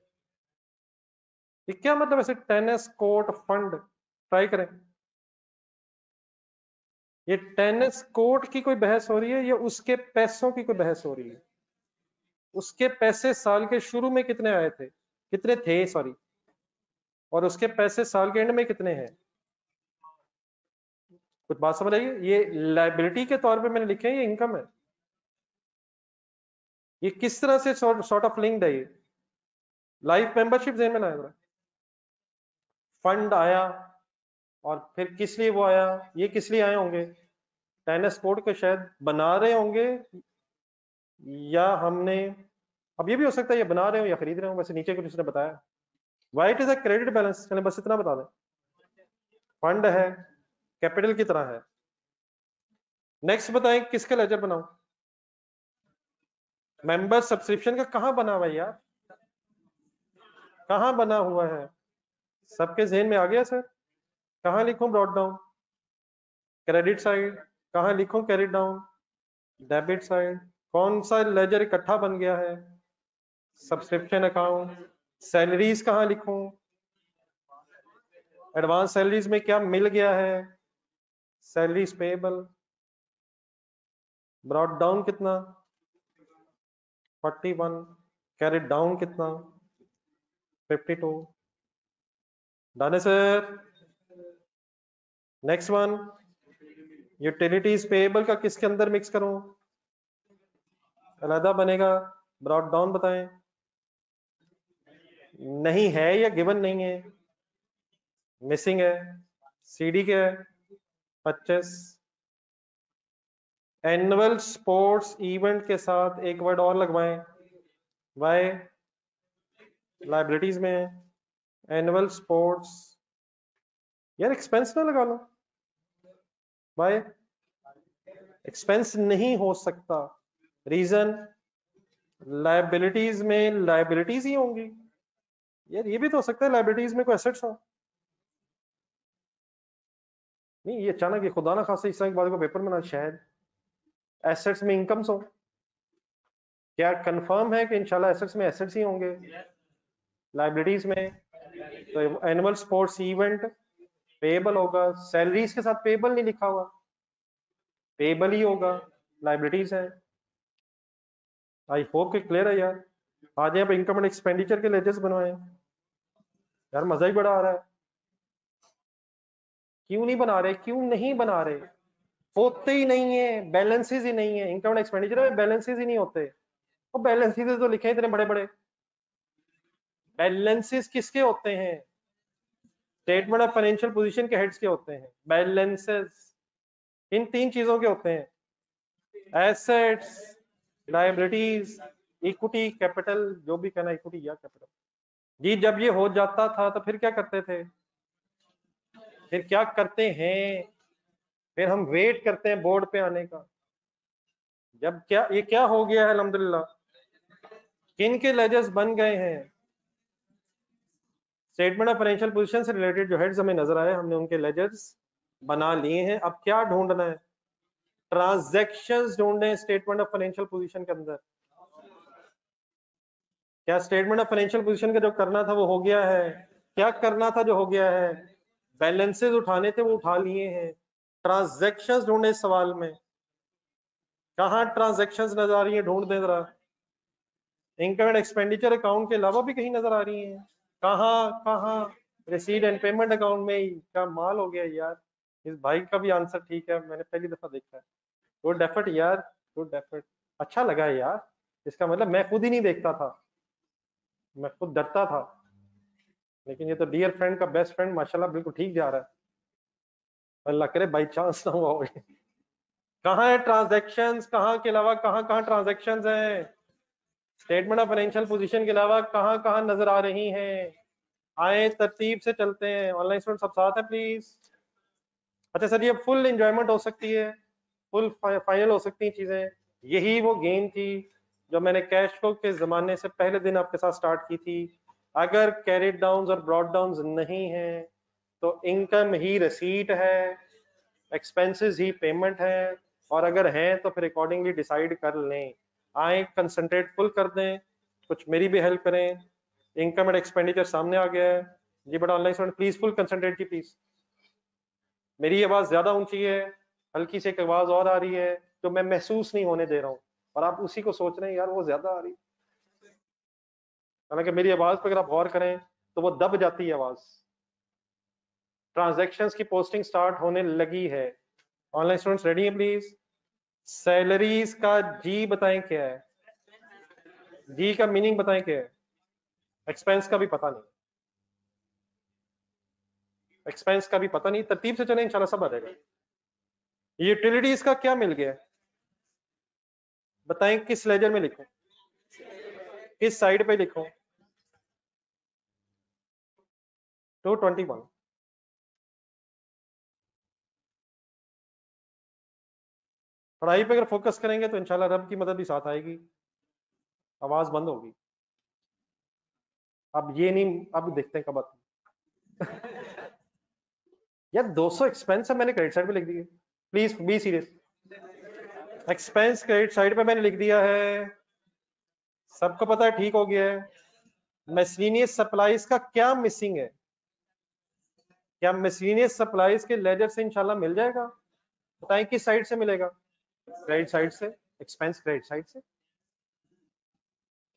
ये क्या मतलब ऐसे टेनिस कोर्ट फंड, ट्राई करें। ये टेनिस कोर्ट की कोई बहस हो रही है या उसके पैसों की कोई बहस हो रही है, उसके पैसे साल के शुरू में कितने आए थे, कितने थे सॉरी, और उसके पैसे साल के एंड में कितने हैं, कुछ बात समझ आइए। ये लाइबिलिटी के तौर पे मैंने लिखे हैं, ये इनकम है, ये किस तरह से सॉर्ट ऑफ लिंक्ड है, ये लाइफ मेंबरशिप जेन में लाया जरा। फंड आया, और फिर किस लिए वो आया, ये किस लिए आए होंगे, टेनिस कोर्ट को शायद बना रहे होंगे, या हमने, अब ये भी हो सकता है ये बना रहे हो या खरीद रहे हो, वैसे नीचे कुछ उसने बताया। White is a credit balance, चले बस इतना बता दें, फंड है, कैपिटल की तरह है। नेक्स्ट बताएं किसका लेजर बनाऊं, मेंबर सब्सक्रिप्शन का कहां बना हुआ है यार, कहां बना हुआ है, सबके जहन में आ गया सर, कहां लिखूं ब्रॉड डाउन, क्रेडिट साइड, कहां लिखूं कैरी डाउन, डेबिट साइड, कौन सा लेजर इकट्ठा बन गया है, सब्सक्रिप्शन अकाउंट, सैलरीज कहां लिखूं, एडवांस सैलरीज में क्या मिल गया है, सैलरीज पेएबल, ब्रॉड डाउन कितना 41, कैरी डाउन कितना 52, डन है sir. Next one, utilities payable का किसके अंदर मिक्स करूं, अलहदा बनेगा, ब्रॉड डाउन बताएं, नहीं है या गिवन नहीं है, मिसिंग है, सीडी क्या है 25, एनुअल स्पोर्ट्स इवेंट के साथ एक वर्ड और लगवाएं, वाई लाइबिलिटीज में है, एनुअल स्पोर्ट्स, यार एक्सपेंस ना लगा लो, वाई एक्सपेंस नहीं हो सकता, रीजन लाइबिलिटीज में लाइबिलिटीज ही होंगी, यार ये भी तो हो सकता है लाइबिलिटीज में कोई एसेट्स हो, नहीं ये अचानक ये खुदा ना खासा इस तरह की बात को पेपर में ना, शायद एसेट्स में इनकम्स हो, क्या कंफर्म है कि इंशाल्लाह एसेट्स में एसेट्स ही होंगे, लाइबिलिटीज में तो एनुअल स्पोर्ट्स इवेंट पेएबल होगा, सैलरीज के साथ पेएबल नहीं लिखा हुआ, पेएबल ही होगा, लाइबिलिटीज है। आई होप कि क्लियर है यार, आज यहाँ पे इनकम एंड एक्सपेंडिचर के लेजर्स बनवाए, यार मजा ही बड़ा आ रहा है, क्यों नहीं बना रहे, क्यों नहीं बना रहे, होते ही नहीं है, बैलेंसेस ही नहीं है, इनकम एंड एक्सपेंडिचर में बैलेंसेस ही नहीं होते, वो बैलेंसेस तो लिखे इतने बड़े बड़े, बैलेंसेस किसके होते हैं, स्टेटमेंट ऑफ फाइनेंशियल पोजीशन के हेड्स के होते हैं, बैलेंसेस इन तीन चीजों के होते हैं, एसेट्स, लायबिलिटीज, इक्विटी, कैपिटल, जो भी कहना इक्विटी या कैपिटल, जी जब ये हो जाता था तो फिर क्या करते थे, फिर क्या करते हैं, फिर हम वेट करते हैं बोर्ड पे आने का। जब क्या ये क्या हो गया है अल्हम्दुलिल्लाह, किन के लेजर्स बन गए हैं, स्टेटमेंट ऑफ फाइनेंशियल पोजीशन से रिलेटेड जो हेड्स हमें नजर आए हमने उनके लेजर्स बना लिए हैं। अब क्या ढूंढना है, ट्रांजैक्शंस ढूंढने हैं स्टेटमेंट ऑफ फाइनेंशियल पोजीशन के अंदर। क्या स्टेटमेंट ऑफ फाइनेंशियल पोजीशन का जो करना था वो हो गया है, क्या करना था जो हो गया है, बैलेंसेस उठाने थे वो उठा लिए हैं, ट्रांजैक्शंस ढूंढे इस सवाल में, कहाँ ट्रांजैक्शंस नजर आ रही है ढूंढ दें जरा, इनकम एंड एक्सपेंडिचर अकाउंट के अलावा भी कहीं नजर आ रही है, कहाँ कहाँ, रिसीट एंड पेमेंट अकाउंट में ही, क्या माल हो गया यार। इस भाई का भी आंसर ठीक है, मैंने पहली दफा देखा है। गुड एफर्ट यार, गुड एफर्ट, अच्छा लगा है यार। इसका मतलब मैं खुद ही नहीं देखता था, मैं खुद डरता था, लेकिन ये तो डियर फ्रेंड का बेस्ट फ्रेंड माशाल्लाह बिल्कुल ठीक जा रहा है। अल्लाह करे बाई चांस ना हुआ हो। कहाँ है ट्रांजैक्शंस, कहाँ के अलावा कहाँ कहाँ ट्रांजैक्शंस हैं, स्टेटमेंट ऑफ फाइनेंशियल पोजीशन के अलावा कहाँ कहाँ नजर आ रही हैं। आए तरतीब से चलते हैं, ऑनलाइन स्टूडेंट सब साथ है प्लीज। अच्छा सर ये फुल एंजॉयमेंट हो सकती है, फुल फाइनल हो सकती हैं चीजें। यही वो गेम थी जो मैंने कैश फ्लो के जमाने से पहले दिन आपके साथ स्टार्ट की थी। अगर कैरिड डाउन्स और ब्रॉड डाउन्स नहीं है तो इनकम ही रसीट है, एक्सपेंसेस ही पेमेंट है, और अगर हैं तो फिर अकॉर्डिंगली डिसाइड कर लें। आए कंसंट्रेट फुल कर दें, कुछ मेरी भी हेल्प करें। इनकम एंड एक्सपेंडिचर सामने आ गया है जी, but online student please full concentrate की प्लीज। मेरी आवाज ज्यादा ऊंची है, हल्की से एक आवाज और आ रही है जो मैं महसूस नहीं होने दे रहा हूँ, और आप उसी को सोच रहे हैं यार वो ज्यादा आ रही है। हालांकि मेरी आवाज पर अगर आप गौर करें तो वो दब जाती है आवाज। ट्रांजैक्शंस की पोस्टिंग स्टार्ट होने लगी है, ऑनलाइन स्टूडेंट्स रेडी है प्लीज। सैलरीज का जी बताएं क्या है, जी का मीनिंग बताएं क्या है, एक्सपेंस का भी पता नहीं, एक्सपेंस का भी पता नहीं, तरतीब से चले इंशाल्लाह सब आ जाएगा। यूटिलिटीज का क्या मिल गया, बताएं किस लेजर में लिखूं, किस साइड पे लिखूं। 221, पढ़ाई पे अगर फोकस करेंगे तो इंशाल्लाह रब की मदद भी साथ आएगी। आवाज बंद होगी, अब ये नहीं, अब देखते हैं कब आती। यार 200 एक्सपेंस है, मैंने क्रेडिट साइड पे लिख दिए, please be serious. Expense credit side पे मैंने लिख दिया है, सबको पता है, ठीक हो गया है। मिसलेनियस सप्लाईज का क्या मिसिंग है, क्या मिसलेनियस सप्लाईज के लेजर से इंशाल्लाह मिल जाएगा, बताएं किस साइड से मिलेगा, क्रेडिट साइड से, एक्सपेंस क्रेडिट साइड से,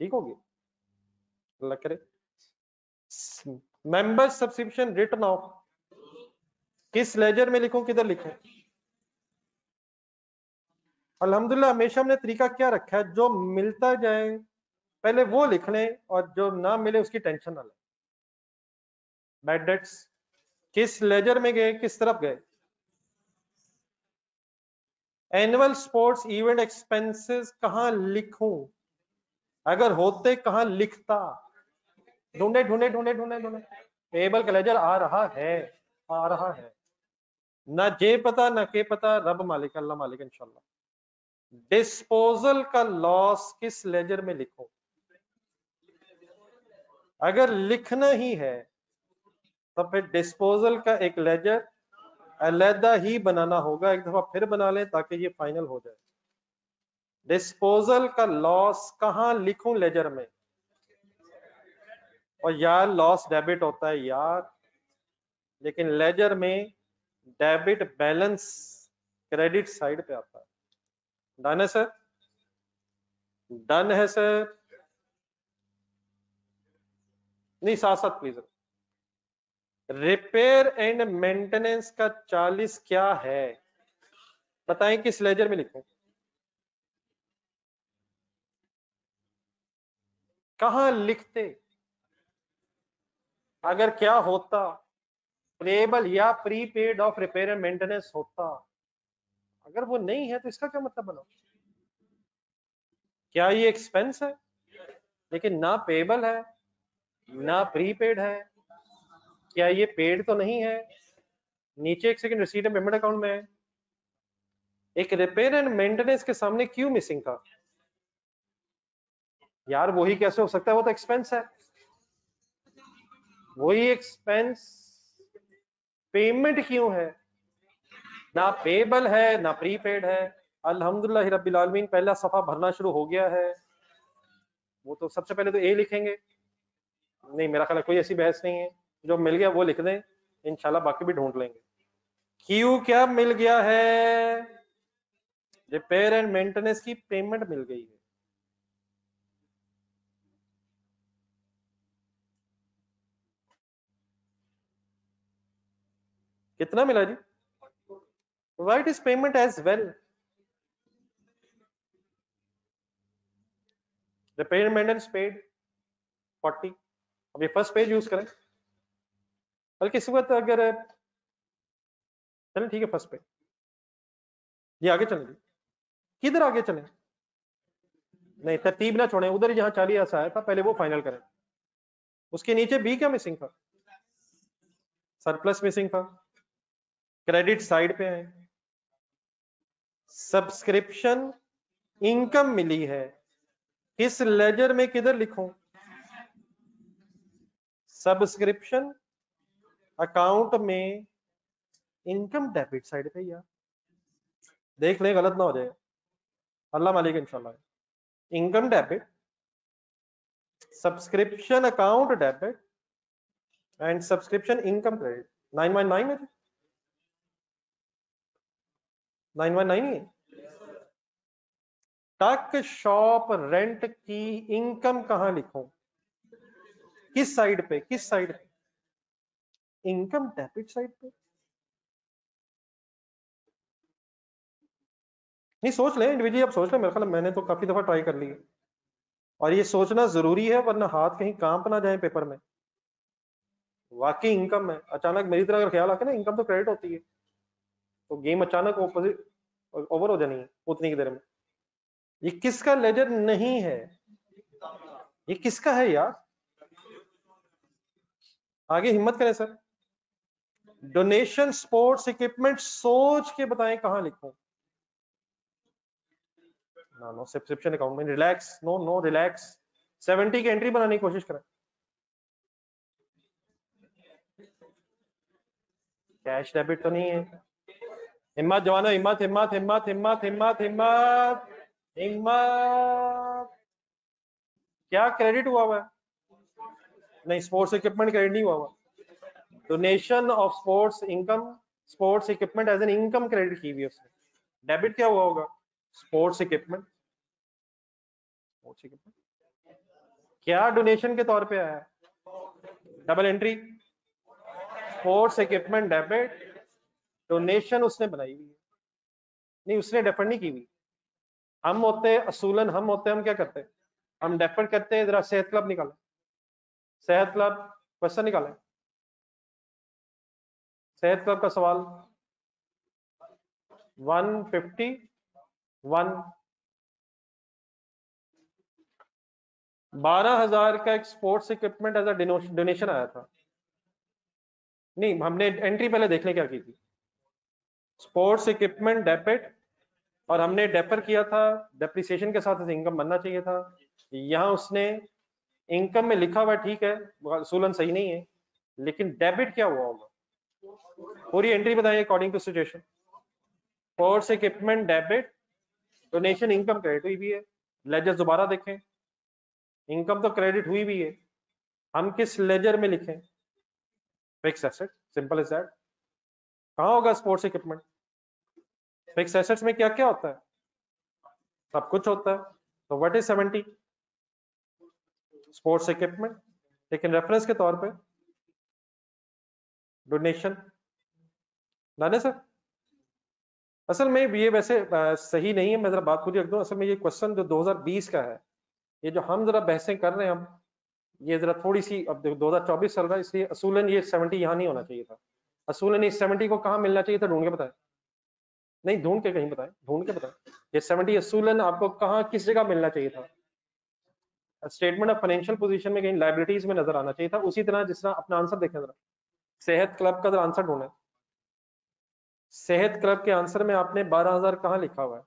ठीक होगी अल्लाह करे। मेंबर सब्सक्रिप्शन रिटर्न ऑफ, किस लेजर में लिखूं किधर लिखूं। अल्हम्दुलिल्लाह हमेशा हमने तरीका क्या रखा है, जो मिलता जाए पहले वो लिख लें और जो ना मिले उसकी टेंशन ना लें। बैड डेट्स किस लेजर में गए, किस तरफ गए, एनुअल स्पोर्ट्स इवेंट एक्सपेंसेस कहां लिखूं, अगर होते कहां लिखता, ढूंढे ढूंढे ढूंढे ढूंढे ढूंढे, पेबल का लेजर आ रहा है, आ रहा है, ना जे पता ना के पता, रब मालिक अल्लाह मालिक इंशाल्लाह। डिस्पोजल का लॉस किस लेजर में लिखो, अगर लिखना ही है तो फिर डिस्पोजल का एक लेजर अलहदा ही बनाना होगा, एक दफा फिर बना लें ताकि ये फाइनल हो जाए। डिस्पोजल का लॉस कहां लिखूं लेजर में, और यार लॉस डेबिट होता है यार, लेकिन लेजर में डेबिट बैलेंस क्रेडिट साइड पे आता है। डन है सर, डन है सर, नहीं साथ साथ प्लीज। रिपेयर एंड मेंटेनेंस का 40 क्या है, बताएं किस लेजर में लिखूं, कहां लिखते, अगर क्या होता, पेबल या prepaid of repair and maintenance होता, अगर वो नहीं है तो इसका क्या मतलब बना, क्या ये एक्सपेंस है लेकिन ना पेबल है, ना प्रीपेड है, क्या ये पेड तो नहीं है? नीचे एक second receipt and payment account में है। एक रिपेयर एंड मेंटेनेंस के सामने क्यों मिसिंग था यार? वही कैसे हो सकता है? वो तो एक्सपेंस है, वही एक्सपेंस पेमेंट क्यों है? ना पेबल है ना प्रीपेड है। अल्हम्दुलिल्लाह रब्बिल आलमीन, पहला सफा भरना शुरू हो गया है। वो तो सबसे पहले तो ए लिखेंगे। नहीं, मेरा ख्याल कोई ऐसी बहस नहीं है, जो मिल गया वो लिख दें, इंशाल्लाह बाकी भी ढूंढ लेंगे। क्यू क्या मिल गया है? रिपेयर एंड मेंटेनेंस की पेमेंट मिल गई है। कितना मिला जी? Right is payment as well. Repair and maintenance paid 40। अब ये फर्स्ट पेज यूज करें, बल्कि इस वक्त अगर चलें ठीक है फर्स्ट पेज, ये आगे चलें। किधर आगे चलें? नहीं, तरतीब ना छोड़ें, उधर जहां 40 आया था पहले वो फाइनल करें। उसके नीचे बी क्या मिसिंग था? सरप्लस मिसिंग था। क्रेडिट साइड पे है, सब्सक्रिप्शन इनकम मिली है, किस लेजर में किधर लिखूं? सब्सक्रिप्शन अकाउंट में इनकम डेबिट साइड पे। यार देख ले गलत ना हो जाए, अल्लाह मालिक इंशाल्लाह। Income debit, subscription account debit and subscription income credit. 919 है, 919 ही है। टक शॉप रेंट की इनकम कहां लिखूं? किस साइड पे? किस साइड पे? इनकम डेबिट साइड पे। नहीं सोच ले इंडिविजुअली, अब सोच ले। मेरे ख्याल मैंने तो काफी दफा ट्राई कर ली है, और ये सोचना जरूरी है वरना हाथ कहीं कांप ना जाए पेपर में। वाकई इनकम है, अचानक मेरी तरह अगर ख्याल आके ना इनकम तो क्रेडिट होती है, तो गेम अचानक ऑपोजिट ओवर हो जानी है उतनी की देर में। ये किसका लेजर नहीं है? ये किसका है यार? आगे हिम्मत करें सर। डोनेशन स्पोर्ट्स इक्विपमेंट, सोच के बताएं कहां लिखूं। ना नो, सब्सक्रिप्शन अकाउंट में रिलैक्स, नो नो रिलैक्स। 70 की एंट्री बनाने की कोशिश करें। कैश डेबिट तो नहीं है। हिम्मत जवानो, हिम्मत हिम्मत हिम्मत हिम्मत हिम्मत हिम्मत हिम्मत। क्या क्रेडिट हुआ हुआ है? नहीं, स्पोर्ट्स इक्विपमेंट क्रेडिट नहीं हुआ हुआ। Donation of sports income, sports equipment as an income credit की हुई है उसने। डेबिट क्या हुआ होगा? Sports equipment. स्पोर्ट्स इक्विपमेंट क्या डोनेशन के तौर पे आया है? Double entry, sports equipment debit, donation उसने बनाई हुई है। नहीं, उसने डेफर नहीं की हुई। हम होते असूलन, हम क्या करते हैं? हम डेफर करते हैं। जरा सेहत क्लब निकालें, सेहत क्लब क्वेश्चन निकालें। सेहत क्लब का सवाल 151। 12,000 का एक sports equipment as a donation आया था। नहीं, हमने एंट्री पहले देख लें क्या की थी। स्पोर्ट्स इक्विपमेंट डेबिट, और हमने डेफर किया था, डेप्रिसिएशन के साथ इनकम बनना चाहिए था। यहां उसने इनकम में लिखा हुआ ठीक है, असूलन सही नहीं है, लेकिन डेबिट क्या हुआ होगा? पूरी एंट्री बताइए according to situation. Sports equipment debit, donation income credit हुई भी है। लेजर दोबारा देखें, इनकम तो क्रेडिट हुई भी है। हम किस लेजर में लिखें? Fixed asset, simple as that. कहां होगा स्पोर्ट्स इक्विपमेंट? फिक्स एसेट्स में क्या क्या होता है? सब कुछ होता है। तो व्हाट इज 70? स्पोर्ट्स इक्विपमेंट, लेकिन रेफरेंस के तौर पे डोनेशन लाने सर। असल में ये वैसे सही नहीं है, मैं जरा बात पूरी रख दूं। असल में ये क्वेश्चन जो 2020 का है, ये जो हम जरा बहसें कर रहे हैं हम, ये जरा थोड़ी सी, अब 2024 चल रहा है, इसलिए असूलन ये 70 यहाँ नहीं होना चाहिए था। असूलन इस 70 को कहाँ मिलना चाहिए था? ढूंढ के बताएं। नहीं, ढूंढ के कहीं बताएं, ढूंढ के बताएं। ये 70 असूलन आपको कहाँ किस जगह मिलना चाहिए था? स्टेटमेंट ऑफ फाइनेंशियल पोजीशन में कहीं लायबिलिटीज में नजर आना चाहिए था। उसी तरह जिस तरह अपना आंसर देखें जरा, सेहत क्लब का आंसर ढूंढे। सेहत क्लब के आंसर में आपने 12,000 कहाँ लिखा हुआ है?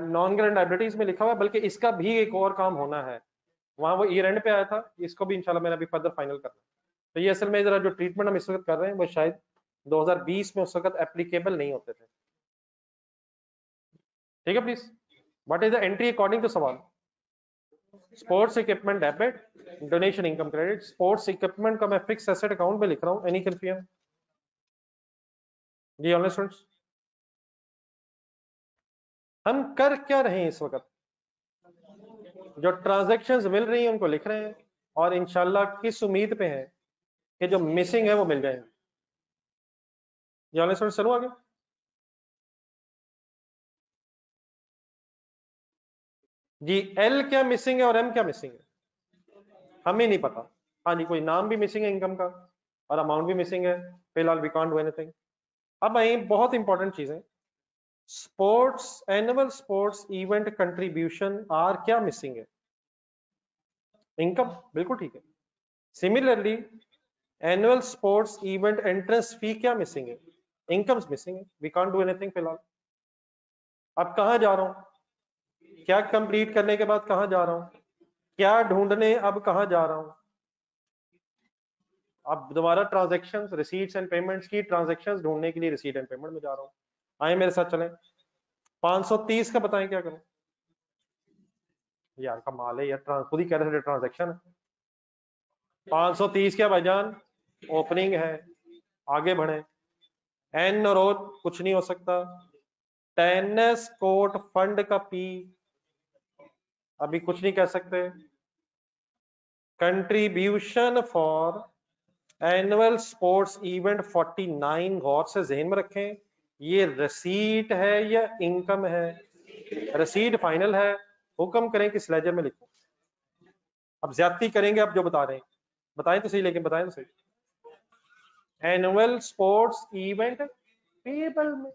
नॉन ग्रैंड लायबिलिटीज में लिखा हुआ है, बल्कि इसका भी एक और काम होना है, वहां वो ईयर एंड पे आया था, इसको भी इंशाल्लाह मैंने अभी फर्दर फाइनल करना है। तो ये असल में जरा जो ट्रीटमेंट हम इस वक्त कर रहे हैं वो शायद 2020 में उस वक्त एप्लीकेबल नहीं होते थे। ठीक है please, what is the entry according to सवाल? Sports equipment debit, donation income credit. Sports equipment का मैं फिक्स एसेट अकाउंट में लिख रहा हूँ, एनी कंफ्यूजन? जी ऑनलाइन स्टूडेंट्स, हम कर क्या रहे हैं इस वक्त? जो ट्रांजैक्शंस मिल रही हैं उनको लिख रहे हैं, और इंशाल्लाह किस उम्मीद पे है कि जो मिसिंग है वो मिल जाएंगे। जी ऑनलाइन स्टूडेंट्स, चलो आगे। जी एल क्या मिसिंग है और एम क्या मिसिंग है? हमें नहीं पता। हाँ जी, कोई नाम भी मिसिंग है इनकम का और अमाउंट भी मिसिंग है। फिलहाल वी कांट डू एनीथिंग। अब आई बहुत इंपॉर्टेंट चीजें, sports annual sports event contribution are क्या मिसिंग है? इनकम, बिल्कुल ठीक है। Similarly annual sports event entrance fee क्या मिसिंग है? इनकम्स मिसिंग है, वी कांट डू एनीथिंग फिलहाल। अब कहां जा रहा हूं, क्या कंप्लीट करने के बाद कहां जा रहा हूं, क्या ढूंढने अब कहां जा रहा हूं? अब दोबारा ट्रांजैक्शंस, रिसीट्स एंड पेमेंट्स की ट्रांजैक्शंस ढूंढने के लिए रिसीट एंड पेमेंट में जा रहा हूं। आए मेरे साथ चलें। 530 का बताएं क्या करूं? यार कमाल है यार, खुद ही कह रहे थे ट्रांजैक्शन है। 530 क्या भाईजान? ओपनिंग है, आगे बढ़े। एन और ओ कुछ नहीं हो सकता। टेनिस कोर्ट फंड का पी अभी कुछ नहीं कह सकते। Contribution for annual sports event 49, गौर से जहन में रखें, ये रसीट है या इनकम है? रसीट फाइनल है, हुक्म करें किस लेजर में लिखूं? अब ज्यादती करेंगे आप जो बता रहे हैं, बताएं तो सही, लेकिन बताएं तो सही। एनुअल स्पोर्ट्स इवेंट पेबल में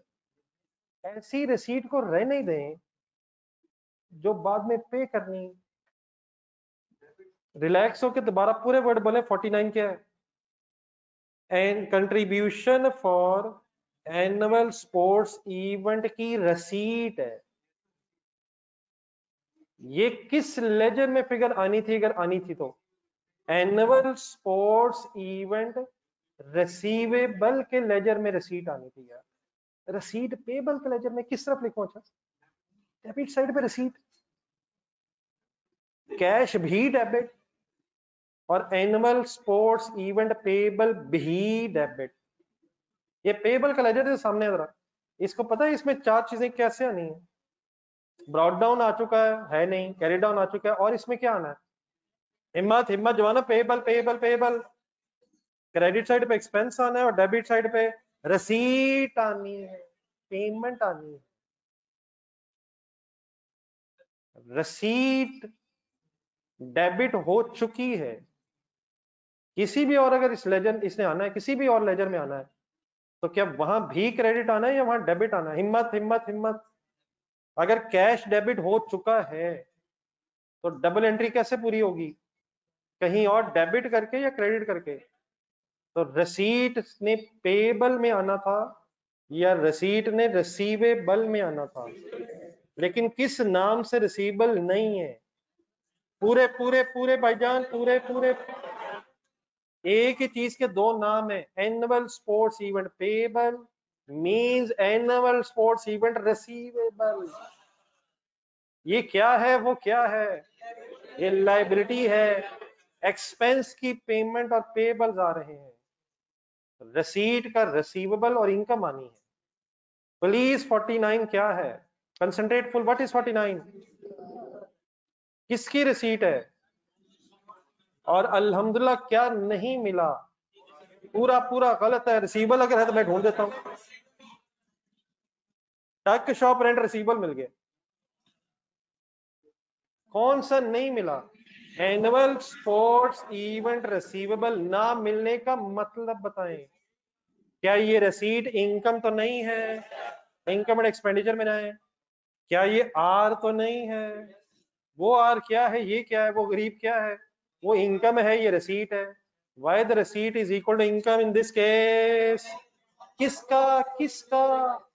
ऐसी रसीट को रहने दें जो बाद में पे करनी। रिलैक्स होकर दोबारा पूरे वर्ड बोले। 49 क्या है? And contribution for annual sports event की रसीट है। ये किस लेजर में फिगर आनी थी? अगर आनी थी तो एनुअल स्पोर्ट्स इवेंट रिसीवेबल के लेजर में रसीट आनी थी यार। रसीट पेबल के लेजर में किस तरफ लिखूं? अच्छा, डेबिट साइड पे रसीट, कैश भी डेबिट और एनुअल स्पोर्ट्स इवेंट पेबल भी डेबिट। ये पेबल का लेजर सामने जरा, इसको पता है इसमें चार चीजें कैसे आनी है? ब्रॉड डाउन आ चुका है नहीं, कैरी डाउन आ चुका है, और इसमें क्या आना है? हिम्मत हिम्मत जो है ना, payable payable payable. Credit side पे एक्सपेंस आना है और डेबिट साइड पे रसीट आनी है, पेमेंट आनी है। रसीट डेबिट हो चुकी है। किसी भी और अगर इस लेजर इसने आना है, किसी भी और लेजर में आना है, तो क्या वहां भी क्रेडिट आना है या वहां डेबिट आना है? हिम्मत हिम्मत हिम्मत। अगर कैश डेबिट हो चुका है तो डबल एंट्री कैसे पूरी होगी? कहीं और डेबिट करके या क्रेडिट करके? तो रसीट ने पेबल में आना था या रसीट ने रिसीवेबल में आना था? लेकिन किस नाम से रिसीवेबल नहीं है? पूरे पूरे पूरे भाईजान, पूरे पूरे एक ही चीज के दो नाम है। Annual sports event payable means annual sports event receivable. ये क्या है, वो क्या है? ये लाइबिलिटी है, एक्सपेंस की पेमेंट और पेबल्स आ रहे हैं। रसीट का रिसीवेबल और इनकम आनी है। प्लीज 49 क्या है? Concentrate full, what is 49? किसकी रिसीट है? और अल्हम्दुलिल्लाह क्या नहीं मिला? पूरा पूरा गलत है। रिसीवेबल अगर है तो मैं ढूंढ देता हूं। टक शॉप रेंट रिसीवेबल मिल गया, कौन सा नहीं मिला? एनुअल स्पोर्ट्स इवेंट रिसीवेबल ना मिलने का मतलब बताएं। क्या ये रसीट इनकम तो नहीं है? इनकम एंड एक्सपेंडिचर में ना है? क्या ये आर तो नहीं है? वो आर क्या है, ये क्या है, वो गरीब क्या है? वो इनकम है, ये रसीट है। Why the receipt is equal to income in this case? किसका किसका?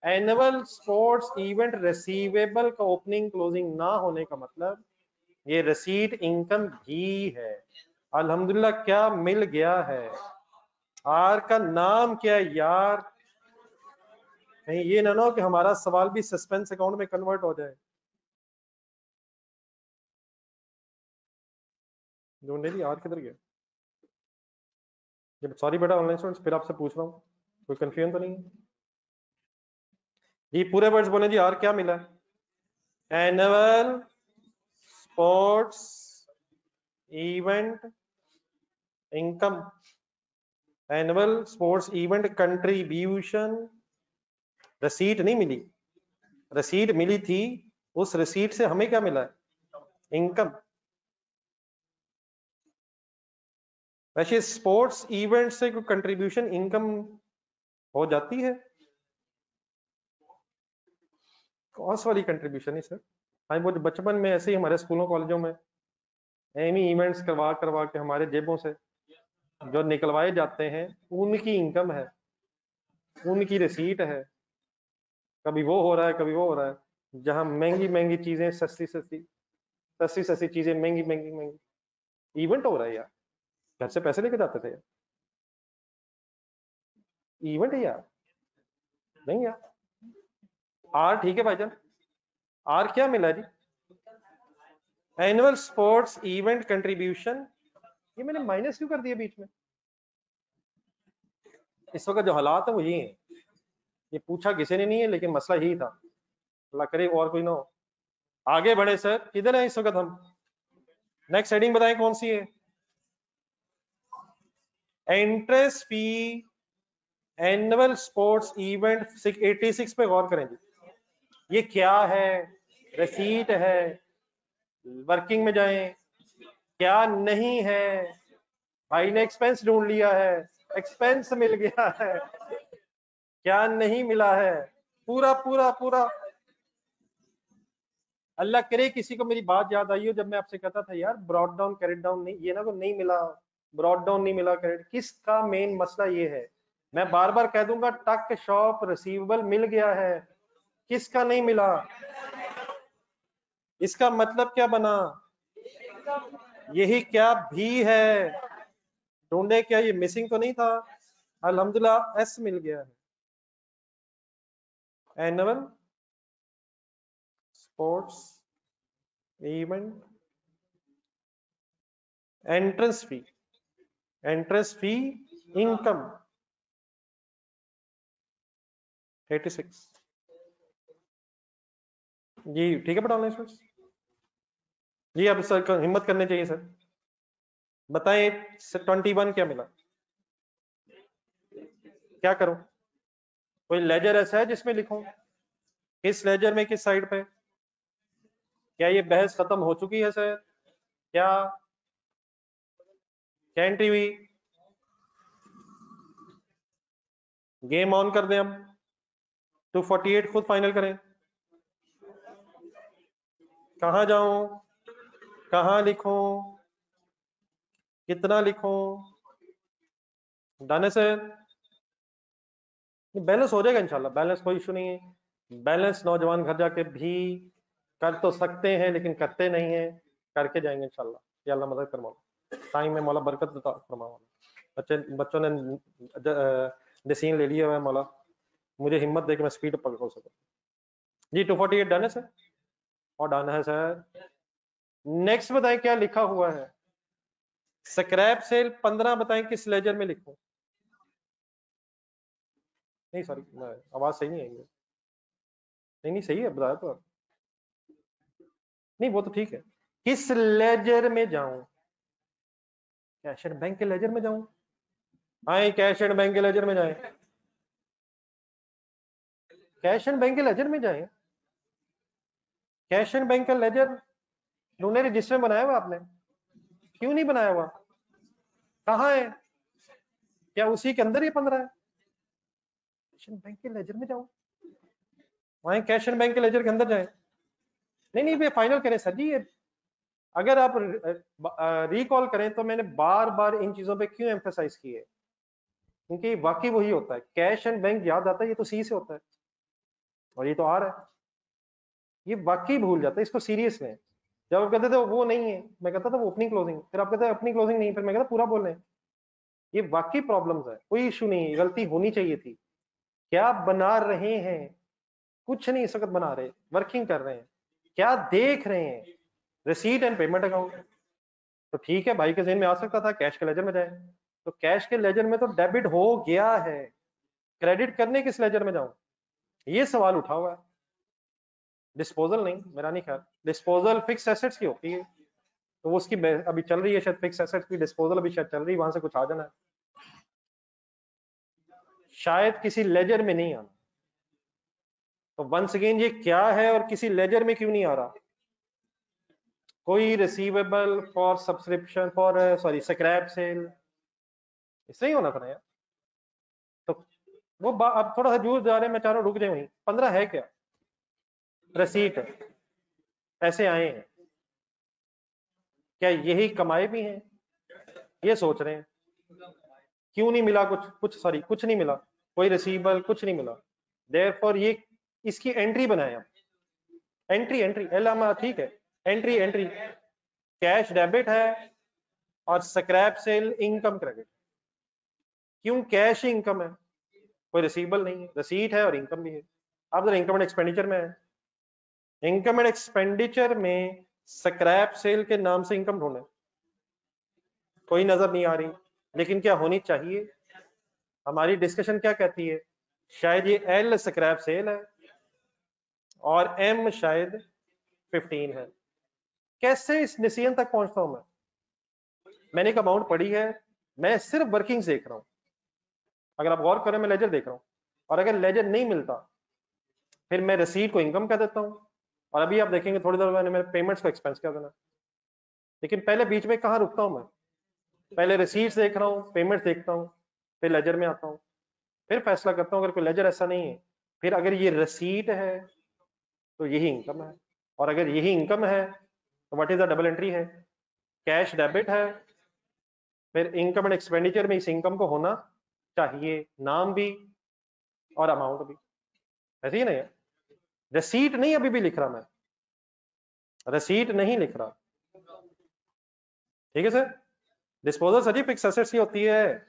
एनुअल स्पोर्ट्स इवेंट रिसीवेबल का ओपनिंग क्लोजिंग ना होने का मतलब ये रसीट इनकम भी है। अल्हम्दुलिल्लाह क्या मिल गया है? आर का नाम क्या है यार? कहीं ये ना हो कि हमारा सवाल भी सस्पेंस अकाउंट में कन्वर्ट हो जाए। ढूंढे जी, आर किधर गया? जब सॉरी बेटा ऑनलाइन स्टूडेंट्स, फिर आपसे पूछ रहा हूँ, कोई कंफ्यूजन तो नहीं है जी? पूरे वर्ड्स बोले जी, आर क्या मिला? Annual sports event income, annual sports event contribution. रसीद नहीं मिली, रसीद मिली थी, उस रसीद से हमें क्या मिला है? इनकम। वैसे स्पोर्ट्स इवेंट से कोई कंट्रीब्यूशन इनकम हो जाती है? कॉस्ट वाली कंट्रीब्यूशन ही सर। हाँ, वो बचपन में ऐसे ही हमारे स्कूलों कॉलेजों में एमी इवेंट्स करवा करवा के हमारे जेबों से जो निकलवाए जाते हैं, उनकी इनकम है, उनकी रिसीट है। कभी वो हो रहा है, कभी वो हो रहा है। जहां महंगी महंगी चीजें, सस्ती सस्ती सस्ती सस्ती चीजें, महंगी महंगी महंगी इवेंट हो रहा है यार। घर से पैसे लेके जाते थे यार, इवेंट है यार। नहीं यार, आर ठीक है भाईजान। आर क्या मिला जी? Annual sports event contribution. ये मैंने माइनस क्यों कर दिया बीच में? इस वक्त जो हालात है वो ये है। ये पूछा किसी ने नहीं है, लेकिन मसला यही था। अल्लाह करे और कोई ना हो। आगे बढ़े सर, किधर है इस वक्त हम? नेक्स्ट हेडिंग बताएं कौन सी है? Entrance fee annual sports event 86 पे गौर करें जी। ये क्या है? रसीट है, वर्किंग में जाएं। क्या नहीं है? भाई ने एक्सपेंस ढूंढ लिया है, एक्सपेंस मिल गया है। क्या नहीं मिला है? पूरा पूरा पूरा। अल्लाह करे किसी को मेरी बात याद आई हो जब मैं आपसे कहता था यार ब्रॉड डाउन कैरेट डाउन नहीं, ये ना को नहीं मिला, ब्रॉड डाउन नहीं मिला कैरेट। किसका मेन मसला ये है? मैं बार बार कह दूंगा टक शॉप रिसीवेबल मिल गया है, किसका नहीं मिला? इसका मतलब क्या बना? यही क्या भी है? ढूंढे क्या, ये मिसिंग तो नहीं था? अल्हम्दुलिल्लाह एस मिल गया है। एनुअल स्पोर्ट्स इवेंट एंट्रेंस फी, एंट्रेंस फी इनकम 86 जी। ठीक है, पढ़ा ऑनलाइन जी। अब सर हिम्मत करनी चाहिए सर। बताएं 21 क्या मिला? क्या करूं? कोई लेजर ऐसा है जिसमें लिखूं? किस लेजर में, किस साइड पे? क्या ये बहस खत्म हो चुकी है सर? क्या क्या एंट्री हुई? गेम ऑन कर दें हम? 248 खुद फाइनल करें। कहां जाऊं, कहां लिखूं, कितना लिखूं? डन है सर। बैलेंस हो जाएगा इंशाल्लाह, बैलेंस कोई इशू नहीं है। बैलेंस नौजवान घर जाके भी कर तो सकते हैं, लेकिन करते नहीं है। करके जाएंगे इंशाल्लाह। या अल्लाह मदद कर मौला, टाइम में मौला बरकत फरमा मौला। बच्चों ने डिसीजन ले लिया है मौला, मुझे हिम्मत दे कि मैं स्पीड पकड़ सकूं जी। 248 डन है सर, और डन है सर। नेक्स्ट बताएं क्या लिखा हुआ है? स्क्रैप सेल 15 बताएं किस लेजर में लिखूं? नहीं सॉरी, आवाज सही नहीं आई। नहीं नहीं सही है, बताया तो। नहीं वो तो ठीक है। किस लेजर में जाऊं? कैश एंड बैंक के लेजर में जाऊं? आए कैश एंड बैंक के लेजर में जाए, कैश एंड बैंक के लेजर में जाए। कैश एंड बैंक का लेजर ढूंढे, रजिस्टर बनाया हुआ आपने? क्यों नहीं बनाया हुआ? कहाँ है? क्या उसी के अंदर ही 15 है? कैश एंड बैंक के लेजर में जाऊं? वहां कैश एंड बैंक के लेजर के अंदर जाए। नहीं ये फाइनल करें सर जी। अगर आप रिकॉल करें तो मैंने बार बार इन चीजों पे क्यों एम्फेसाइज की है, क्योंकि वाकई वही होता है। कैश एंड बैंक याद आता है, ये तो सी से होता है और ये तो आ रहा है। ये वाकई भूल जाता है, इसको सीरियस में। जब आप कहते थे वो नहीं है, मैं कहता था वो ओपनिंग क्लोजिंग, फिर आप कहते हैं अपनी क्लोजिंग नहीं, फिर मैं कहता पूरा बोल रहे हैं। ये वाकई प्रॉब्लम्स है, कोई इशू नहीं है, गलती होनी चाहिए थी। क्या बना रहे हैं? कुछ नहीं इस वक्त बना रहे, वर्किंग कर रहे हैं। क्या देख रहे हैं? Receipt and payment account. तो ठीक है, भाई के ज़हन में आ सकता था कैश के लेजर में जाए, तो कैश के लेजर में तो डेबिट हो गया है, क्रेडिट करने किस लेजर में जाऊं, ये सवाल उठा हुआ है। डिस्पोजल नहीं, मेरा नहीं ख्याल डिस्पोजल फिक्स एसेट्स की होती है, तो उसकी अभी चल रही है शायद, फिक्स एसेट्स की डिस्पोजल अभी शायद चल रही है, वहां से कुछ आ जाना है, शायद किसी लेजर में नहीं आना। तो वंस अगेन ये क्या है और किसी लेजर में क्यों नहीं आ रहा? कोई receivable for subscription for sorry scrap sale, इससे ही होना था ना यार। तो वो अब थोड़ा सा जूझ जा रहे हैं, मैं चाह रहा हूँ रुक जाए वहीं। 15 है क्या? रसीट है, पैसे आए हैं, क्या यही कमाए भी हैं? ये सोच रहे हैं क्यों नहीं मिला कुछ नहीं मिला, कोई रिसीवेबल कुछ नहीं मिला। देयरफॉर ये इसकी एंट्री बनाए हम, एंट्री एल ठीक है, एंट्री कैश डेबिट है और स्क्रैप सेल इनकम क्रेडिट। क्यों कैश ही इनकम है, कोई रिसीवेबल नहीं है, रसीट है और इनकम भी है। आप जरा इनकम एंड एक्सपेंडिचर में है, इनकम एंड एक्सपेंडिचर में स्क्रैप सेल के नाम से इनकम ढूंढे, कोई नजर नहीं आ रही, लेकिन क्या होनी चाहिए? हमारी डिस्कशन क्या कहती है? शायद ये एल स्क्रैप सेल है और एम शायद 15 है। कैसे इस डिसीजन तक पहुंचता हूं मैं? मैंने एक अमाउंट पड़ी है, मैं सिर्फ वर्किंग्स देख रहा हूं। अगर आप गौर करें, मैं लेजर देख रहा हूं, और अगर लेजर नहीं मिलता फिर मैं रसीद को इनकम कह देता हूं, और अभी आप देखेंगे थोड़ी देर मैंने मेरे पेमेंट्स को एक्सपेंस कर देना। लेकिन पहले बीच में कहां रुकता हूं मैं? पहले रसीद देख रहा हूं, पेमेंट्स देखता हूं, फिर लेजर में आता हूं, फिर फैसला करता हूं। अगर कोई लेजर ऐसा नहीं है, फिर अगर ये रसीद है तो यही इनकम है, और अगर यही इनकम है तो what is the double entry है? कैश डेबिट है, फिर इनकम एंड एक्सपेंडिचर में इस इनकम को होना चाहिए, नाम भी और अमाउंट भी। ऐसे ही नहीं है, रसीट नहीं अभी भी लिख रहा मैं, रसीट नहीं लिख रहा। ठीक है सर। डिस्पोजल सर जी फिक्स एसेट्स की होती है,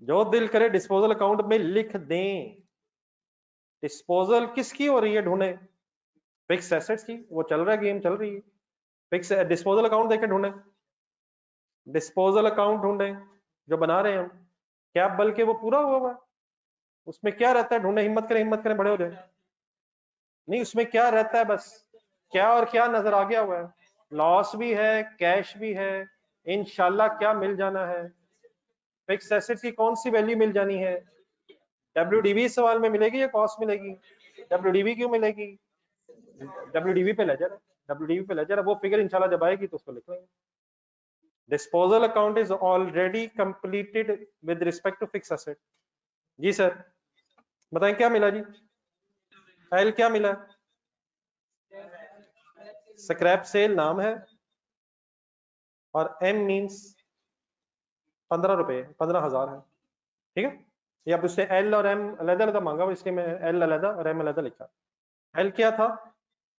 जो दिल करे डिस्पोजल अकाउंट में लिख दें। डिस्पोजल किसकी हो रही है ढूंढे? फिक्स एसेट्स की, वो चल रहा है, गेम चल रही है। फिक्स डिस्पोजल अकाउंट देके ढूंढे, डिस्पोजल अकाउंट ढूंढे जो बना रहे हैं हम, क्या बल्कि वो पूरा हुआ है? उसमें क्या रहता है? ढूंढे, हिम्मत करें बड़े हो जाए। नहीं, उसमें क्या रहता है? बस क्या और क्या नजर आ गया हुआ है? लॉस भी है, कैश भी है, इंशाल्लाह क्या मिल जाना है? फिक्स एसेट्स की कौन सी वैल्यू मिल जानी है? डब्ल्यूडीवी सवाल में मिलेगी या कॉस्ट मिलेगी? डब्ल्यूडीवी क्यों मिलेगी? डब्ल्यूडीवी पे लेजर है, डब्ल्यूडीवी पे लेजर है, वो फिगर इंशाल्लाह जब आएगी तो उसको लिख लेंगे। Disposal account is already completed with respect to fixed asset. जी सर, बताएं क्या मिला जी? एल क्या मिला? स्क्रैप सेल नाम है, और एम मींस 15 रुपए, 15,000 है। ठीक है, ये अब उससे एल और एम अलग अलग मांगा, इसलिए मैं एल अलग और एम अलग लिखा। एल क्या था?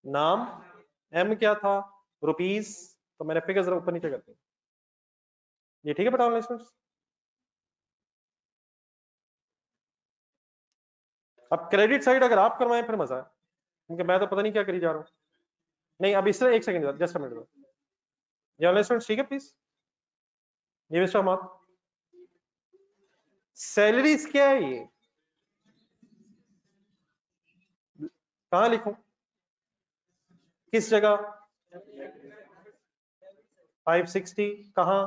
नाम। एम क्या था? रुपीस। तो मैंने फिगर जरा ऊपर नीचे कर दी। ये ठीक है बेटा ऑनलाइन स्टूडेंट्स? अब क्रेडिट साइड अगर आप करवाएं फिर मजा है, क्योंकि मैं तो पता नहीं क्या करी जा रहा हूँ। नहीं, अब इससे एक सेकंड, जस्ट अ मिनट। ये ऑनलाइन स्टूडेंट्स ठीक है प्लीज? ये मिस्टर अहमद, सैलरीज क्या है ये? कहां लिखूं, किस जगह? 560 कहां?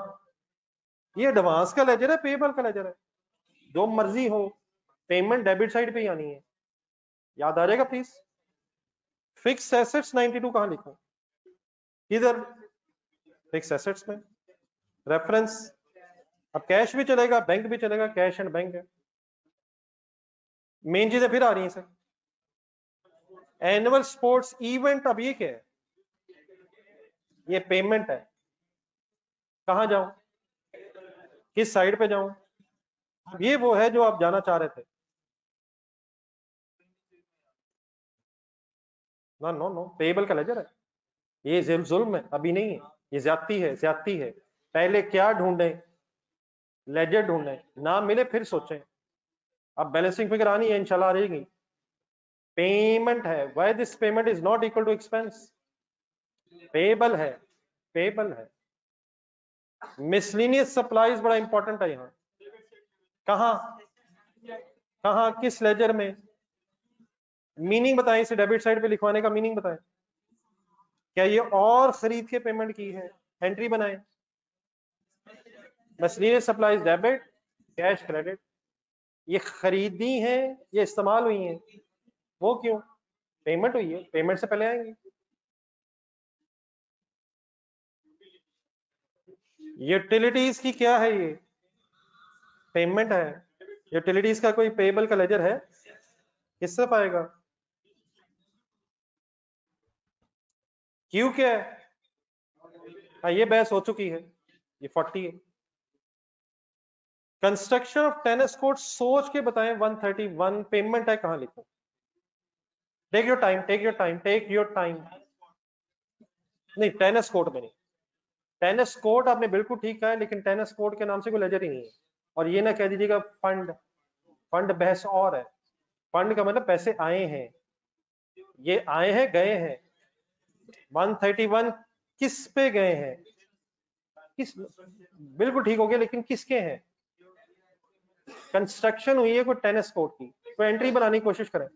ये एडवांस का लेजर है, पेबल का लेजर है, जो मर्जी हो, पेमेंट डेबिट साइड पे ही आनी है, याद आ जाएगा प्लीज। फिक्स एसेट्स 92 कहां लिखूं? इधर फिक्स एसेट्स में रेफरेंस। अब कैश भी चलेगा, बैंक भी चलेगा, कैश एंड बैंक है। मेन चीजें फिर आ रही हैं सर, एनुअल स्पोर्ट्स इवेंट, अब ये क्या है? ये पेमेंट है। कहां जाऊं, किस साइड पे जाऊं? ये वो है जो आप जाना चाह रहे थे। ना, नो नो, पेएबल का लेजर है ये, जुल्म है, अभी नहीं है, ये ज्यादती है, ज्यादती है। पहले क्या ढूंढें? लेजर ढूंढें, ना मिले फिर सोचें। अब बैलेंसिंग फिगर आनी है, इंशाल्लाह आ रहेगी। पेमेंट है, why this payment is not equal to expense? Payable है, पेएबल है। मिसलिनियस सप्लाईज बड़ा इंपॉर्टेंट है यहाँ। कहां कहां, किस लेजर में? मीनिंग बताएं, इसे डेबिट साइड पे लिखवाने का मीनिंग बताएं। क्या ये और खरीद के पेमेंट की है? एंट्री बनाएं, miscellaneous supplies debit, cash credit. ये खरीदी है, ये इस्तेमाल हुई है, वो क्यों? पेमेंट हुई है, पेमेंट से पहले आएंगी। यूटिलिटीज की क्या है ये? पेमेंट है। यूटिलिटीज का कोई पेएबल का लेजर है? किससे पाएगा? क्यों क्या है? हाँ, ये बहस हो चुकी है, ये 40 है। कंस्ट्रक्शन ऑफ टेनिस कोर्ट, सोच के बताएं। 131 पेमेंट है, कहां लिखूं? Take your time, take your time, take your time. नहीं, टेनिस कोर्ट में नहीं। टेनिस कोर्ट आपने बिल्कुल ठीक कहा है, लेकिन टेनिस कोर्ट के नाम से कोई लेजर ही नहीं है। और ये ना कह दीजिएगा फंड, फंड बहस और है। फंड का मतलब पैसे आए हैं, ये आए हैं, गए हैं। 131 किस पे गए हैं? किस, बिल्कुल ठीक हो गया, लेकिन किसके हैं? कंस्ट्रक्शन हुई है कोई टेनिस कोर्ट की, तो एंट्री बनाने की कोशिश करें।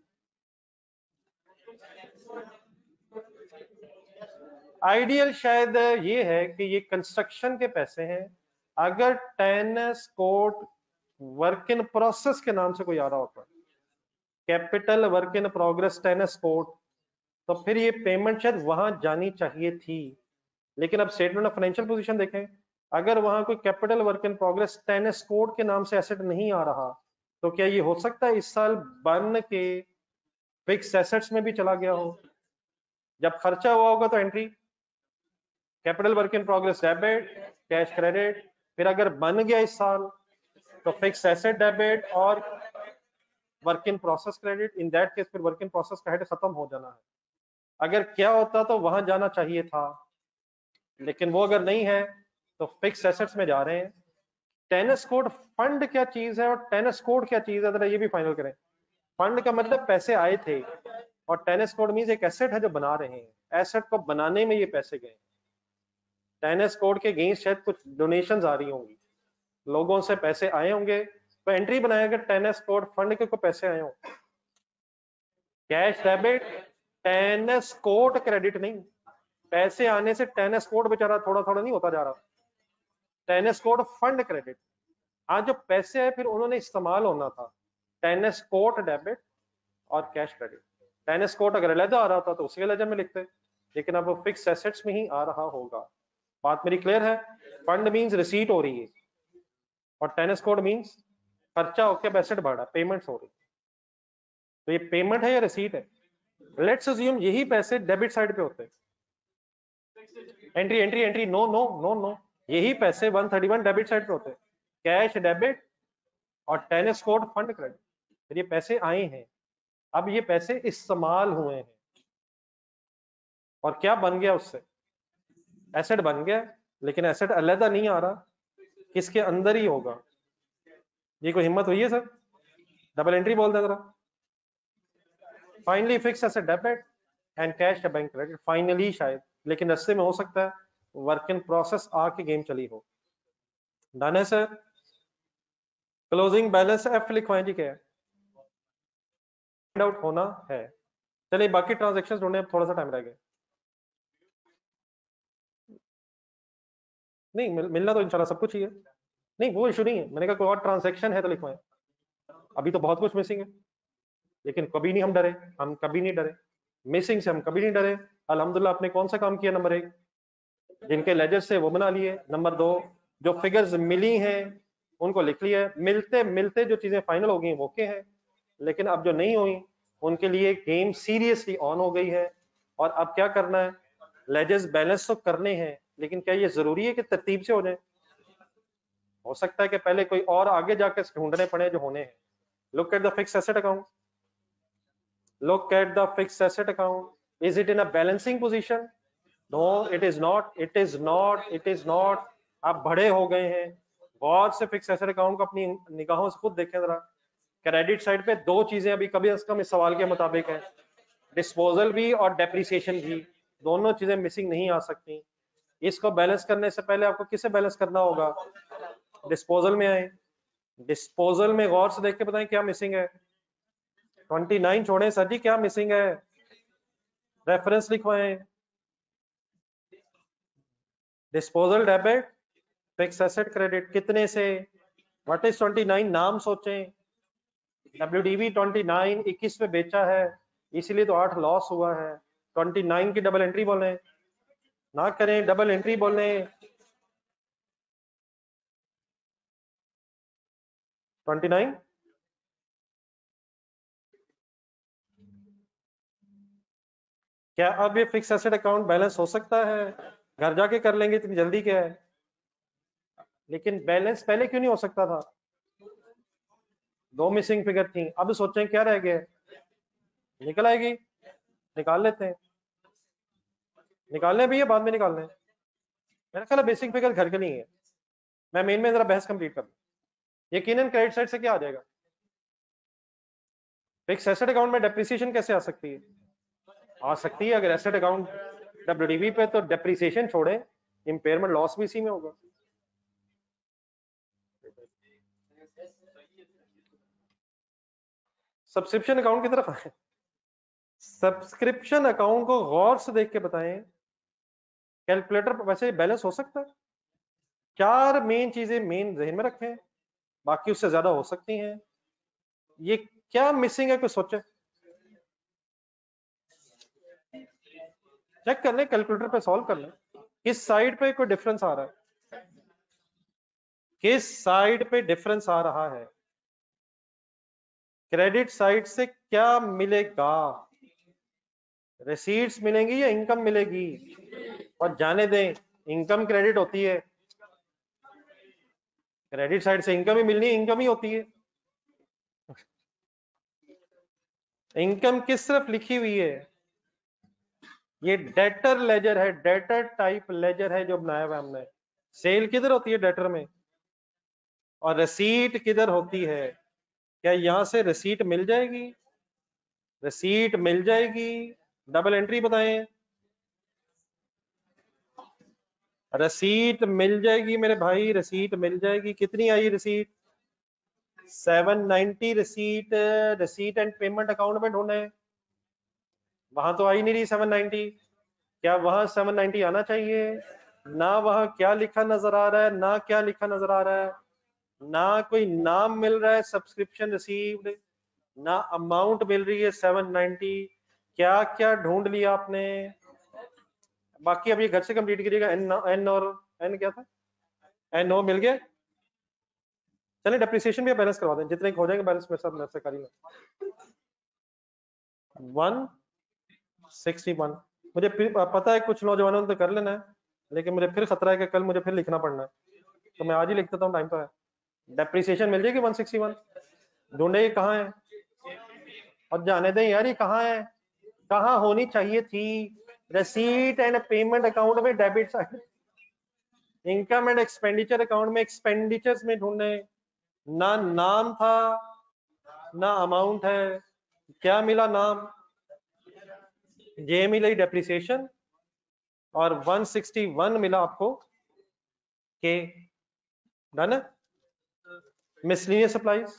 आइडियल शायद ये है कि ये कंस्ट्रक्शन के पैसे हैं। अगर tennis court work in process के नाम से कोई आ रहा होता, capital work in progress tennis court, तो फिर ये पेमेंट शायद वहां जानी चाहिए थी। लेकिन अब स्टेटमेंट ऑफ फाइनेंशियल पोजीशन देखें, अगर वहां कोई capital work in progress tennis court के नाम से एसेट नहीं आ रहा, तो क्या ये हो सकता है इस साल बन के फिक्स एसेट्स में भी चला गया हो? जब खर्चा हुआ होगा तो entry capital work in progress debit, cash credit. फिर अगर बन गया इस साल तो फिक्स एसेट डेबिट और work in process credit. In that case फिर वर्क इन प्रोसेस का हेड खत्म हो जाना है। अगर क्या होता तो वहां जाना चाहिए था, लेकिन वो अगर नहीं है तो फिक्स एसेट्स में जा रहे हैं। टेनिस कोर्ट फंड क्या चीज है और टेनिस कोर्ट क्या चीज है, जरा ये भी फाइनल करें। फंड का मतलब पैसे आए थे, और टेनिस कोर्ट मींस एक एसेट है जो बना रहे हैं, एसेट को बनाने में ये पैसे गए। टेनिस कोर्ट के अगेंस्ट शायद कुछ डोनेशंस आ रही होंगी, लोगों से पैसे आए होंगे, तो एंट्री बनाएगा टेनिस कोर्ट फंड के को पैसे आए हों। Cash debit, tennis court credit नहीं। पैसे आने से टेनिस कोर्ट बेचारा थोड़ा थोड़ा नहीं होता जा रहा। टेनिस कोर्ट फंड क्रेडिट, आज जो पैसे आए फिर उन्होंने इस्तेमाल होना था। टेनिस कोर्ट डेबिट और कैश क्रेडिट। टेनिस कोर्ट अगर अलग आ रहा था तो उसके लेजर में लिखते, लेकिन अब वो फिक्स एसेट्स में ही आ रहा होगा। बात मेरी क्लियर है? फंड मींस रिसीट हो रही है, और टेनिस कोर्ट मींस खर्चा होकर एसेट बढ़ा, पेमेंट्स हो रही। तो ये पेमेंट है या रिसीट है? लेट्स अज्यूम यही पैसे डेबिट साइड पे होते। Entry entry entry, no no no no, यही पैसे 131 डेबिट साइड पे होते, कैश डेबिट और टेनिस कोर्ट फंड क्रेडिट। फिर ये पैसे आए हैं, अब ये पैसे इस्तेमाल हुए हैं, और क्या बन गया उससे? एसेट बन गया, लेकिन एसेट अलग नहीं आ रहा, किसके अंदर ही होगा। ये कोई हिम्मत हुई है सर? डबल एंट्री बोल दे जरा। Finally fix asset debit and cash bank credit, finally शायद, लेकिन रस्ते में हो सकता है वर्क इन प्रोसेस आके गेम चली हो। डन है सर? क्लोजिंग बैलेंस एफ लिखवाएं जी, क्या है? आउट होना है। चलिए बाकी ट्रांजेक्शन ढूंढने, अब थोड़ा सा टाइम रह गया। नहीं मिलना तो इंशाल्लाह सब कुछ ही है, नहीं वो इशू नहीं है। मैंने कहा कोई और ट्रांजेक्शन है तो लिखवाएं। अभी तो बहुत कुछ मिसिंग है, लेकिन कभी नहीं हम डरे, हम कभी नहीं डरे मिसिंग से, हम कभी नहीं डरे। अल्हम्दुलिल्लाह आपने कौन सा काम किया? नंबर 1, जिनके लेजर से वो बना लिए। नंबर 2, जो फिगर्स मिली हैं उनको लिख लिया। मिलते मिलते जो चीजें फाइनल हो गई वो के हैं, लेकिन अब जो नहीं हुई उनके लिए गेम सीरियसली ऑन हो गई है। और अब क्या करना है, लेजर्स बैलेंस तो करने हैं, लेकिन क्या ये जरूरी है कि तरतीब से हो जाए? हो सकता है कि पहले कोई और आगे जाकर ढूंढने पड़े जो होने हैं। Look at the fixed asset account, look at the fixed asset account. Is it in a balancing position? No, it is not, it is not, it is not. आप बड़े हो गए हैं, गौर से फिक्स एसेट अकाउंट को अपनी निगाहों से खुद देखें जरा। क्रेडिट साइड पे दो चीजें अभी कभी कम इस सवाल के मुताबिक है, डिस्पोजल भी और डेप्रिसिएशन भी, दोनों चीजें मिसिंग नहीं आ सकती। इसको बैलेंस करने से पहले आपको किसे बैलेंस करना होगा? डिस्पोजल में आए, डिस्पोजल में गौर से देख के बताएं क्या मिसिंग है। 29 छोड़े सर जी, क्या मिसिंग है? रेफरेंस लिखवाएं। Disposal debit, fix asset credit, कितने से? What is 29? नाम सोचें। WDV 29 21 पे बेचा है, इसीलिए तो 8 लॉस हुआ है। 29 की डबल एंट्री बोले ना करें, डबल एंट्री बोले। 29 क्या अब ये फिक्स एसेट अकाउंट बैलेंस हो सकता है? घर जाके कर लेंगे, इतनी जल्दी क्या है? लेकिन बैलेंस पहले क्यों नहीं हो सकता था? दो मिसिंग फिगर थी, अब सोचें क्या रह गया? निकल आएगी, निकाल लेते हैं। निकालने भी है, बाद में निकालने हैं। मेरा ख्याल है बेसिक फिगर घर के लिए है। मैं मेन में जरा बहस कंप्लीट कर लूं। यकीनन क्रेडिट साइड से क्या आ जाएगा? फिक्स एसेट अकाउंट में डेप्रिसिएशन कैसे आ सकती है? आ सकती है अगर एसेट अकाउंट WDV पे, तो डेप्रिसिएशन छोड़े, इंपेयरमेंट लॉस भी इसी में होगा। सब्सक्रिप्शन अकाउंट की तरफ आए। सब्सक्रिप्शन अकाउंट को गौर से देख के बताएं, कैलकुलेटर पर वैसे बैलेंस हो सकता है। चार मेन चीजें मेन जहन में रखें, बाकी उससे ज्यादा हो सकती हैं। ये क्या मिसिंग है, कुछ सोचे? चेक कर लें, कैलकुलेटर पे सॉल्व कर लें, किस साइड पे कोई डिफरेंस आ रहा है, किस साइड पे डिफरेंस आ रहा है। क्रेडिट साइड से क्या मिलेगा? रिसीट्स मिलेंगी या इनकम मिलेगी? और जाने दें, इनकम क्रेडिट होती है, क्रेडिट साइड से इनकम ही मिलनी, इनकम ही होती है। इनकम किस तरफ लिखी हुई है? ये डेटर लेजर है, डेटर टाइप लेजर है जो बनाया हुआ हमने। सेल किधर होती है? डेटर में। और रसीट किधर होती है? क्या यहां से रसीट मिल जाएगी? रसीट मिल जाएगी, डबल एंट्री बताएं। रसीट मिल जाएगी मेरे भाई, रसीट मिल जाएगी। कितनी आई receipt? 790 receipt. Receipt and payment account में ढूंढे, वहां तो आई नहीं रही 790। क्या वहां 790 आना चाहिए? ना वहां क्या लिखा नजर आ रहा है, ना क्या लिखा नजर आ रहा है, ना कोई नाम मिल रहा है सब्सक्रिप्शन रिसीव्ड, ना अमाउंट मिल रही है 790। क्या क्या ढूंढ लिया आपने? बाकी अब ये घर से कंप्लीट करिएगा। एन और एन क्या था? एन ओ मिल गया। चलिए डेप्रिसिएशन भी बैलेंस करवा दें, जितने हो जाएंगे बैलेंस मेरे साथ नर्सरी करी में। 161। मुझे पता है कुछ नौजवानों ने तो कर लेना है, लेकिन मुझे फिर खतरा है कि कल मुझे फिर लिखना पड़ना है, तो मैं आज ही लिख देता हूँ, टाइम तो है। डेप्रिसिएशन मिल जाएगी 161। ढूंढे ये कहाँ है? और जाने दें यार, ये कहाँ है? कहाँ होनी चाहिए थी? रसीट एंड पेमेंट अकाउंट में debit side, income and expenditure account में एक्सपेंडिचर्स में ढूंढे। ना नाम था, ना अमाउंट है। क्या मिला? नाम। जे मिली डेप्रिसिएशन, और 161 मिला आपको के। डन है। Miscellaneous supplies.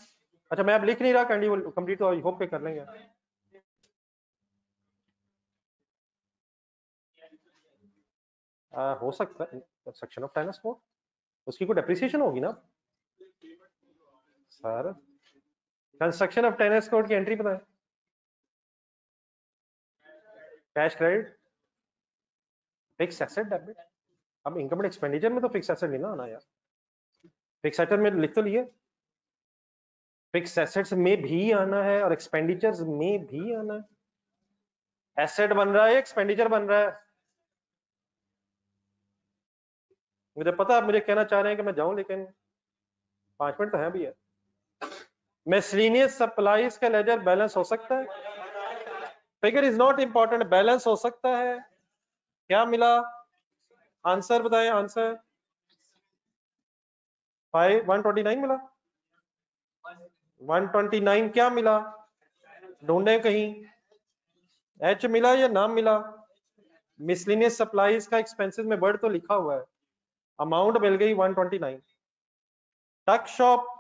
अच्छा मैं अब लिख नहीं रहा, कंप्लीट तो आई होप के कर लेंगे। हो सकता है सेक्शन ऑफ टेनिस कोड, उसकी कोई डेप्रिसिएशन होगी ना sir? Construction of tennis code की एंट्री पता है? Cash credit, fix asset debit. अब इनकम एंड एक्सपेंडिचर में तो फिक्स एसेट नहीं ना आना यार, फिक्स एसेट में लिख तो लिए। फिक्स एसेट्स में भी आना है और एक्सपेंडिचर्स में भी आना है। एसेट बन रहा है, एक्सपेंडिचर बन रहा है। मुझे पता आप मुझे कहना चाह रहे हैं कि मैं जाऊं, लेकिन 5 मिनट तो है भी है। मिसलेनियस सप्लाईज का लेजर बैलेंस हो सकता है, figure is not important, balance हो सकता है। क्या मिला? आंसर बताएं, आंसर 129 मिला। 129 क्या मिला? ढूंढे कहीं, एच मिला या नाम मिला? मिसलेनियस सप्लाईज का एक्सपेंसेस में वर्ड तो लिखा हुआ है, अमाउंट मिल गई 129। टक शॉप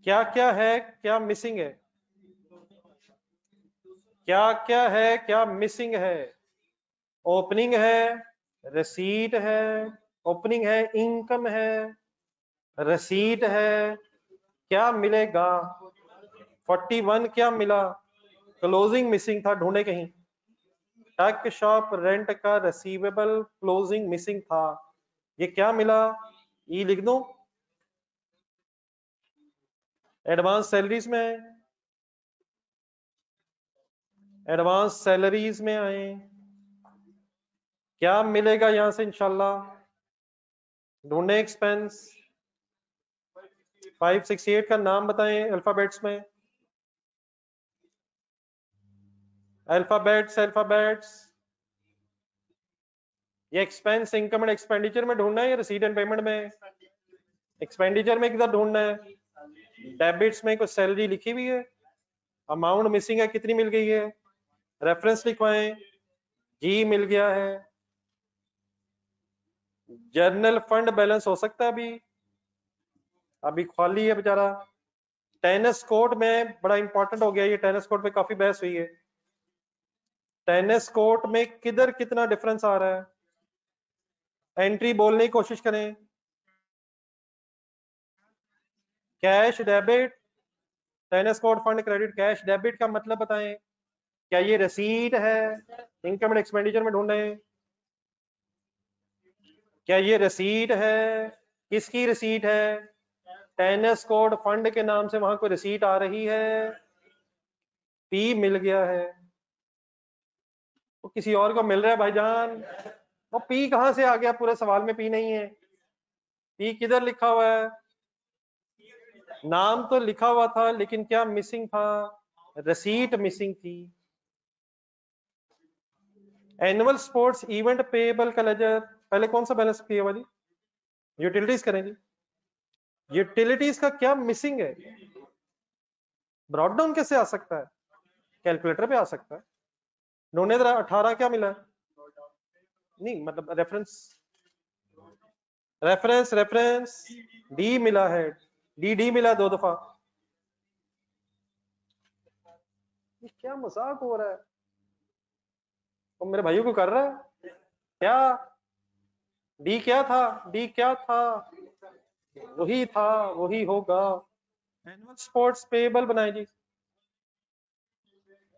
क्या क्या है, क्या मिसिंग है? क्या क्या है, क्या मिसिंग है? ओपनिंग है, रसीट है, ओपनिंग है, इनकम है, रसीट है, क्या मिलेगा? 41 क्या मिला? क्लोजिंग मिसिंग था, ढूंढे कहीं। टक शॉप रेंट का रिसीवेबल क्लोजिंग मिसिंग था, ये क्या मिला? ई लिख दूं? एडवांस सैलरीज में आए, एडवांस सैलरीज में आए, क्या मिलेगा यहां से इंशाल्लाह? ढूंढे एक्सपेंस। 568 का नाम बताएं अल्फाबेट्स में, अल्फाबेट्स अल्फाबेट्स। ये एक्सपेंस इनकम एंड एक्सपेंडिचर में ढूंढना है या रिसीट एंड पेमेंट में? एक्सपेंडिचर में किधर ढूंढना है? डेबिट्स में कुछ सैलरी लिखी हुई है, अमाउंट मिसिंग है, कितनी मिल गई है? रेफरेंस लिखवाएं, जी मिल गया है। जर्नल फंड बैलेंस हो सकता है, अभी खाली है बेचारा। टेनिस कोर्ट में बड़ा इंपॉर्टेंट हो गया ये, टेनिस कोर्ट पे काफी बहस हुई है। टेनिस कोर्ट में किधर कितना डिफरेंस आ रहा है? एंट्री बोलने की कोशिश करें। Cash debit, tennis court fund credit, cash debit का मतलब बताएं। क्या ये रसीद है? इनकम एंड एक्सपेंडिचर में ढूंढे। क्या ये रसीद है? किसकी रसीद है? टेनिस कोर्ट फंड के नाम से वहां कोई रसीद आ रही है? पी मिल गया है। वो किसी और को मिल रहा है भाईजान। वो पी कहां से आ गया? पूरे सवाल में पी नहीं है। पी किधर लिखा हुआ है? नाम तो लिखा हुआ था, लेकिन क्या मिसिंग था? रसीट मिसिंग थी। एनुअल स्पोर्ट्स इवेंट पेएबल का लेजर, पहले कौन सा बैलेंस किया वाली? यूटिलिटीज करेंगे। यूटिलिटीज का क्या मिसिंग है? ब्रॉड डाउन कैसे आ सकता है? कैलकुलेटर पे आ सकता है। ढूंढने जरा, 18 क्या मिला? नहीं मतलब रेफरेंस, रेफरेंस रेफरेंस डी मिला है, डी डी मिला 2 दफा। ये क्या मजाक हो रहा है? तो मेरे भाइयों को कर रहा है क्या? डी क्या था? डी क्या था? वही था, वही होगा। एनुअल स्पोर्ट्स पेएबल बनाए जी।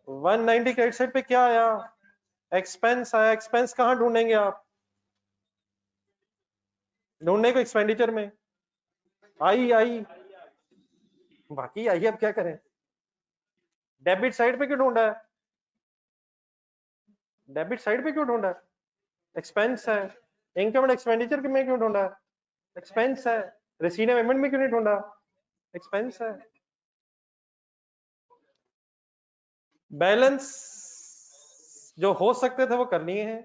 190 क्रेडिट साइड पे क्या आया? एक्सपेंस आया। एक्सपेंस कहां ढूंढेंगे आप? ढूंढने को एक्सपेंडिचर में आई आई, बाकी आई, अब क्या करें? डेबिट साइड पे क्यों ढूंढा है? डेबिट साइड पे क्यों ढूंढा है? एक्सपेंस है। इनकम एंड एक्सपेंडिचर में क्यों ढूंढा है? एक्सपेंस है। रिसीट एंड पेमेंट में क्यों नहीं ढूंढा? एक्सपेंस है। बैलेंस जो हो सकते थे वो कर लिए हैं।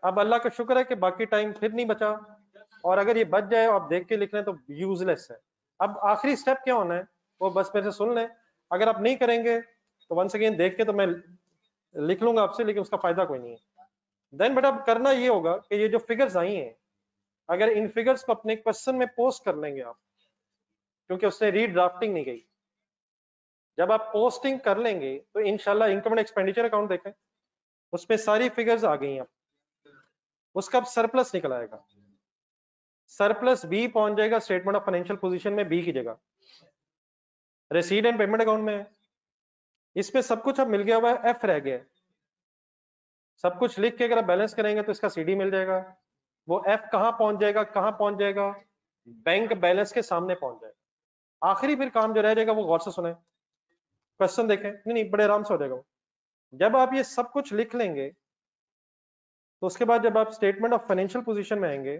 अब अल्लाह का शुक्र है कि बाकी टाइम फिर नहीं बचा, और अगर ये बच जाए आप देख के लिख लें तो यूजलेस है। अब आखिरी स्टेप क्या होना है वो बस मेरे से सुन लें। अगर आप नहीं करेंगे तो वंस अगेन देख के तो मैं लिख लूंगा आपसे, लेकिन उसका फायदा कोई नहीं है। देन बेटा करना ये होगा कि ये जो फिगर्स आई हैं, अगर इन फिगर्स को अपने क्वेश्चन में पोस्ट कर लेंगे आप, क्योंकि उससे रीड्राफ्टिंग नहीं गई, जब आप पोस्टिंग कर लेंगे तो इंशाल्लाह इनकम एंड एक्सपेंडिचर अकाउंट देखें, उसमें सारी फिगर्स आ गई हैं। उसका अब सरप्लस निकल आएगा, सरप्लस बी पहुंच जाएगा स्टेटमेंट ऑफ फाइनेंशियल पोजीशन में, बी की जगह रिसीट एंड पेमेंट अकाउंट में। इसमें सब कुछ अब मिल गया हुआ है, एफ रह गया है। सब कुछ लिख के अगर आप बैलेंस करेंगे तो इसका सीडी मिल जाएगा। वो एफ कहां पहुंच जाएगा, कहां पहुंच जाएगा? बैंक बैलेंस के सामने पहुंच जाए। आखिरी फिर काम जो रह जाएगा वो गौर से सुने, क्वेश्चन देखें, नहीं बड़े आराम से हो जाएगा। जब आप ये सब कुछ लिख लेंगे तो उसके बाद जब आप स्टेटमेंट ऑफ फाइनेंशियल पोजीशन में आएंगे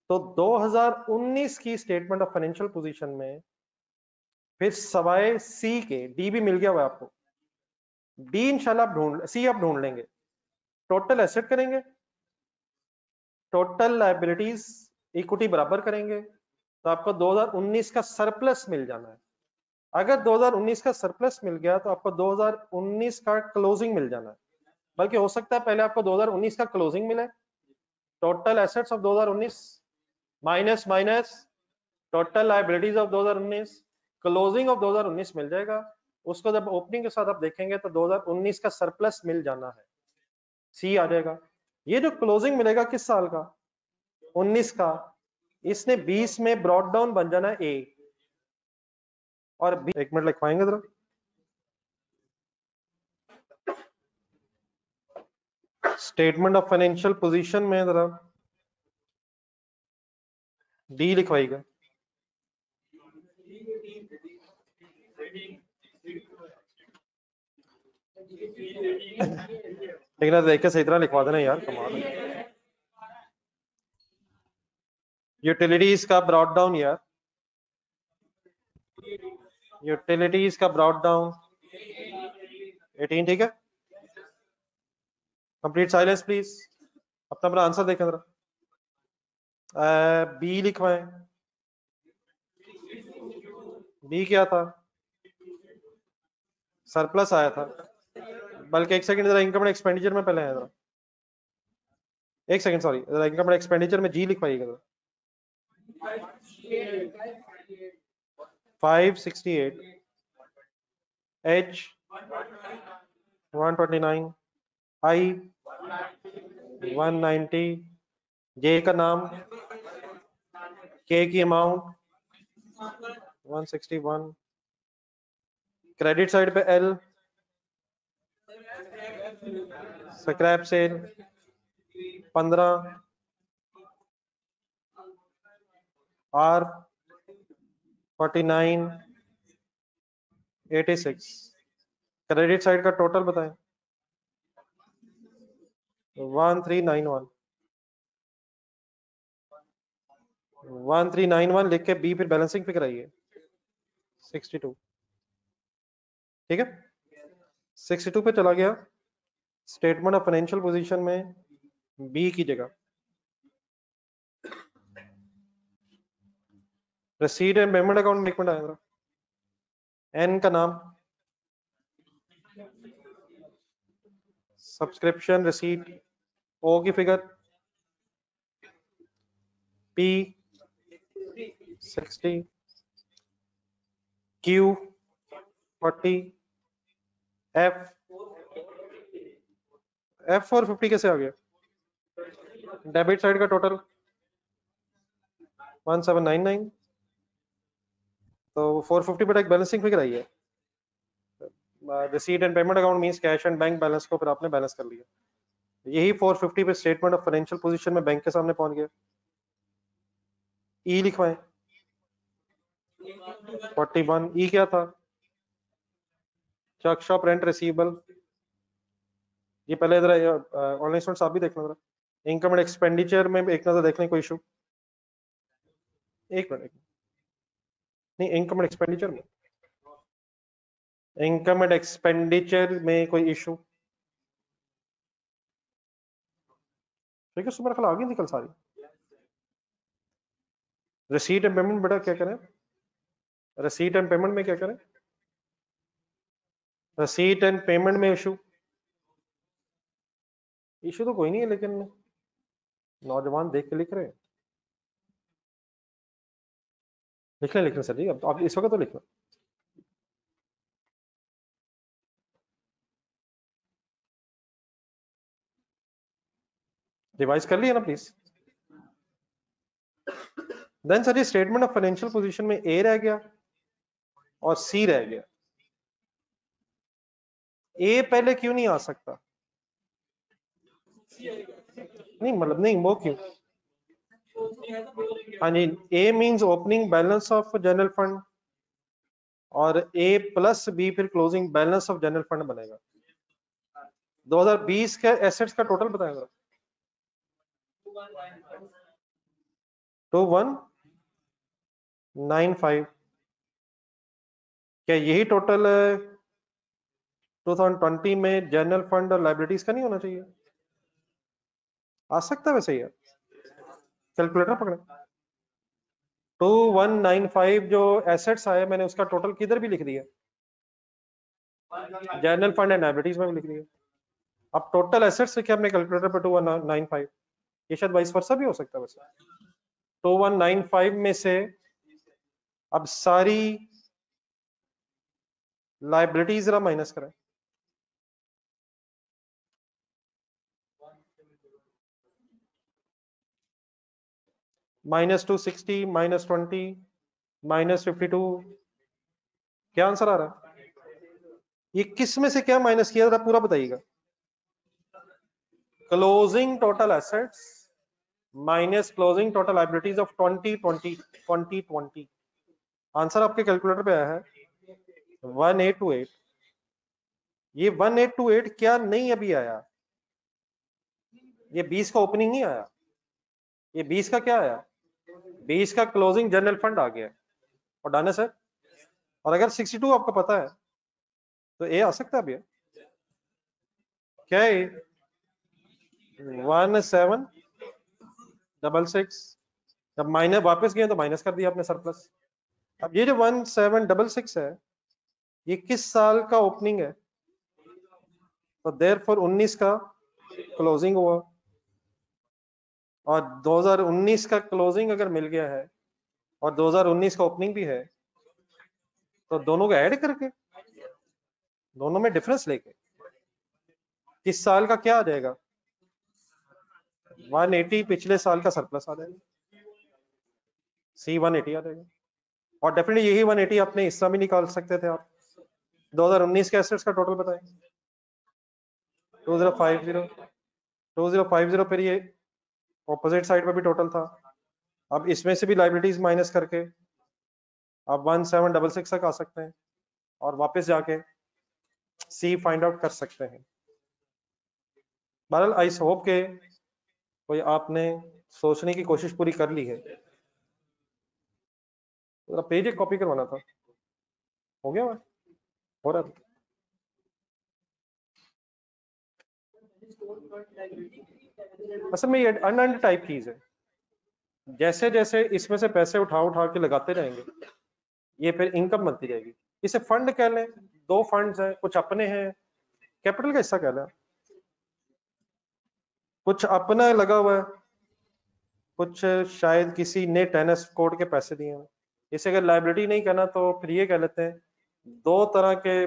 तो 2019 की स्टेटमेंट ऑफ फाइनेंशियल पोजीशन में फिर सवाए सी के डी भी मिल गया हुआ आपको, डी इंशाल्लाह आप ढूंढ, सी आप ढूंढ लेंगे। टोटल एसेट करेंगे, टोटल लायबिलिटीज इक्विटी बराबर करेंगे तो आपको 2019 का सरप्लस मिल जाना है। अगर 2019 का सरप्लस मिल गया तो आपको 2019 का क्लोजिंग मिल जाना है, बल्कि हो सकता है पहले आपको 2019 का क्लोजिंग मिले, total assets of 2019 minus minus total liabilities of 2019, closing of 2019 मिल जाएगा। उसको जब ओपनिंग के साथ आप देखेंगे तो 2019 का सरप्लस मिल जाना है, सी आ जाएगा। ये जो क्लोजिंग मिलेगा किस साल का, 19 का, इसने 20 में ब्रॉड डाउन बन जाना है ए, और एक मिनट लिखवाएंगे जरा, स्टेटमेंट ऑफ फाइनेंशियल पोजीशन में जरा डी लिखवाएगा। लेकिन देख के सही तरह लिखवा देना यार, कमाल है। यूटिलिटीज का ब्रॉड डाउन यार, यूटिलिटीज का ब्रॉड डाउन 18, ठीक है। कंप्लीट साइलेंस प्लीज, अपना अपना आंसर देखें जरा। बी लिखवाएं, बी क्या था, सरप्लस आया था, बल्कि एक सेकंड जरा इनकम एंड एक्सपेंडिचर में पहले है जरा, एक सेकंड सॉरी, जरा इनकम एंड एक्सपेंडिचर में जी लिखवाइएगा जरा। 568, H 129, I 190, J का नाम, K की अमाउंट 161, क्रेडिट साइड पे L scrap sale 15, R 49, 86, credit side का टोटल बताएं 1391, 1391 लिख के बी फिर बैलेंसिंग पे कराइए 62, ठीक है। 62 पे चला गया, स्टेटमेंट ऑफ फाइनेंशियल पोजीशन में बी की जगह रिसीट एंड पेमेंट अकाउंट लिखना आएगा, एन का नाम, सब्सक्रिप्शन रिसीट, ओ की फिगर, पी 60, क्यू 40, एफ 450 कैसे आ गया, डेबिट साइड का टोटल 1799, तो 450 पे एक बैलेंसिंग फिगर आई है। Receipt and payment account means cash and bank balance को फिर आपने बैलेंस कर लिया, यही 450 पे स्टेटमेंट ऑफ फाइनेंशियल पोजीशन में बैंक के सामने पहुंच गया। ई लिखवाएं 41, ई क्या था, चेक शॉप रेंट रिसीवेबल, ये पहले इधर ऑनलाइन स्टूडेंट्स आप भी देख लो जरा, इनकम एंड एक्सपेंडिचर में एक नजर देख लें, कोई इशू, एक मिनट, नहीं इनकम एंड एक्सपेंडिचर में, इनकम एंड एक्सपेंडिचर में कोई इशू, ठीक है। सुबह ख्याल आ गई निकल सारी। रिसीट एंड पेमेंट बेटा क्या करें, रिसीट एंड पेमेंट में क्या करें, रिसीट एंड पेमेंट में इशू, इशू तो कोई नहीं है, लेकिन नौजवान देख के लिख रहे हैं, लिख लें सर जी, अब तो आप इस वक्त तो लिखना, रिवाइज कर लिया ना please. Then sir ji statement of financial position में ए रह गया और सी रह गया, ए पहले क्यों नहीं आ सकता, नहीं मतलब नहीं वो क्यों, हाँ जी, a means opening balance of general fund और ए प्लस बी फिर closing balance of general fund बनेगा। 2020 के एसेट्स का टोटल बताएगा 2195। क्या यही टोटल 2020 में जनरल फंड और लाइबिलिटीज का नहीं होना चाहिए? आ सकता है वैसे ही, कैलकुलेटर पकड़े। 2195 जो एसेट्स आए मैंने उसका टोटल किधर भी लिख दिया, जनरल फंड एंड लाइबिलिटीज में भी लिख दिया। अब टोटल एसेट्स लिखे अपने कैलकुलेटर पर 2195, ये शायद वाइस वर्सा भी हो सकता है वैसे। 2195 में से अब सारी लाइबिलिटीज जरा माइनस करें। -260 -20 -52, क्या आंसर आ रहा है? ये किस में से क्या माइनस किया जरा पूरा बताइएगा। Closing total assets minus closing total liabilities of 2020। Answer आपके कैलकुलेटर पे आया है 1828। ये 1828 क्या नहीं अभी आया, ये 20 का ओपनिंग नहीं आया, ये 20 का क्या आया, 20 का क्लोजिंग जनरल फंड आ गया और डन है सर। और अगर 62 आपको पता है तो ए आ सकता है अभी, क्या है 1766। जब माइनस वापस गए तो माइनस कर दिया आपने सरप्लस। अब ये जो 1766 है ये किस साल का ओपनिंग है, तो देयरफॉर 19 का क्लोजिंग हुआ और 2019 का क्लोजिंग अगर मिल गया है और 2019 का ओपनिंग भी है तो दोनों को ऐड करके दोनों में डिफरेंस लेके किस साल का क्या आ जाएगा, 180 पिछले साल का सरप्लस आ जाएगा, सी 180 आ जाएगा। और डेफिनेटली यही 180 अपने हिस्सा भी निकाल सकते थे आप। 2019 के एसेट्स का टोटल बताएं 2050 फिर ये ऑपोजिट साइड पर भी टोटल था। अब इसमें से भी लाइबिलिटीज माइनस करके आप 1766 तक आ सकते हैं और वापस जाके सी फाइंड आउट कर सकते हैं। बहरहाल आई होप के कोई आपने सोचने की कोशिश पूरी कर ली है। तो पेज एक कॉपी करवाना था, हो गया वह? हो रहा था। असल में ये अनअर्न्ड टाइप चीज है, जैसे जैसे इसमें से पैसे उठा उठा के लगाते रहेंगे ये फिर इनकम बनती जाएगी। इसे फंड कह लें, दो फंड्स हैं, कुछ अपने हैं, कैपिटल का हिस्सा कह लें, कुछ अपना लगा हुआ है, कुछ शायद किसी ने टेनिस कोर्ट के पैसे दिए हैं। इसे अगर लाइबिलिटी नहीं कहना तो फिर ये कह लेते हैं दो तरह के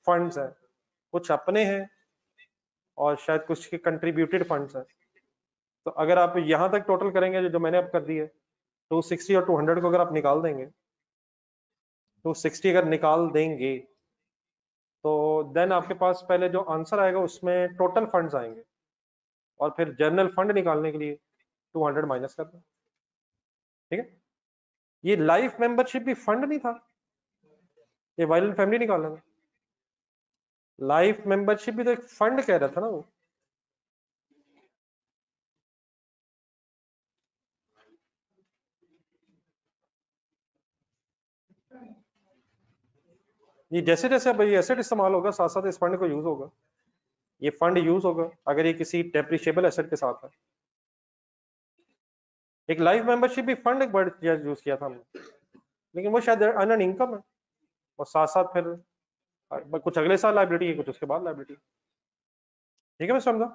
फंड्स हैं, कुछ अपने हैं और शायद कुछ के कंट्रीब्यूटेड फंड्स हैं। तो अगर आप यहां तक टोटल करेंगे जो मैंने अब कर दी है 260 और 200 को अगर आप निकाल देंगे, 260 अगर निकाल देंगे तो देन आपके पास पहले जो आंसर आएगा उसमें टोटल फंड्स आएंगे और फिर जनरल फंड निकालने के लिए 200 माइनस कर दें। ठीक है, ये लाइफ मेंबरशिप भी फंड नहीं था, ये वायलेंट फैमिली निकालना था। लाइफ मेंबरशिप भी तो एक फंड कह रहा था ना वो। ये जैसे जैसे अब ये एसेट इस्तेमाल होगा साथ साथ इस फंड को यूज होगा, ये फंड यूज होगा अगर ये किसी डेप्रिशिएबल एसेट के साथ है। एक लाइफ मेंबरशिप भी फंड एक वर्ड यूज किया था हमने, लेकिन वो शायद अनअर्न इनकम है और साथ साथ फिर कुछ अगले साल लाइबिलिटी है, कुछ उसके बाद लाइबिलिटी। ठीक है मैं समझा।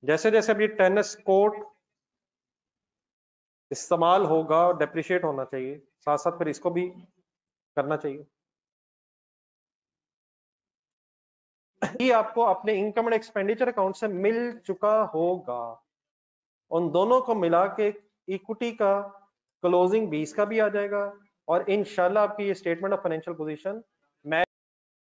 जैसे जैसे अब ये टेनिस कोर्ट इस्तेमाल होगा और डेप्रिशिएट होना चाहिए, साथ साथ फिर इसको भी करना चाहिए। ये आपको अपने इनकम एंड एक्सपेंडिचर अकाउंट से मिल चुका होगा, उन दोनों को मिला के इक्विटी का क्लोजिंग 20 का भी आ जाएगा और इंशाल्लाह आपकी ये स्टेटमेंट ऑफ फाइनेंशियल पोजीशन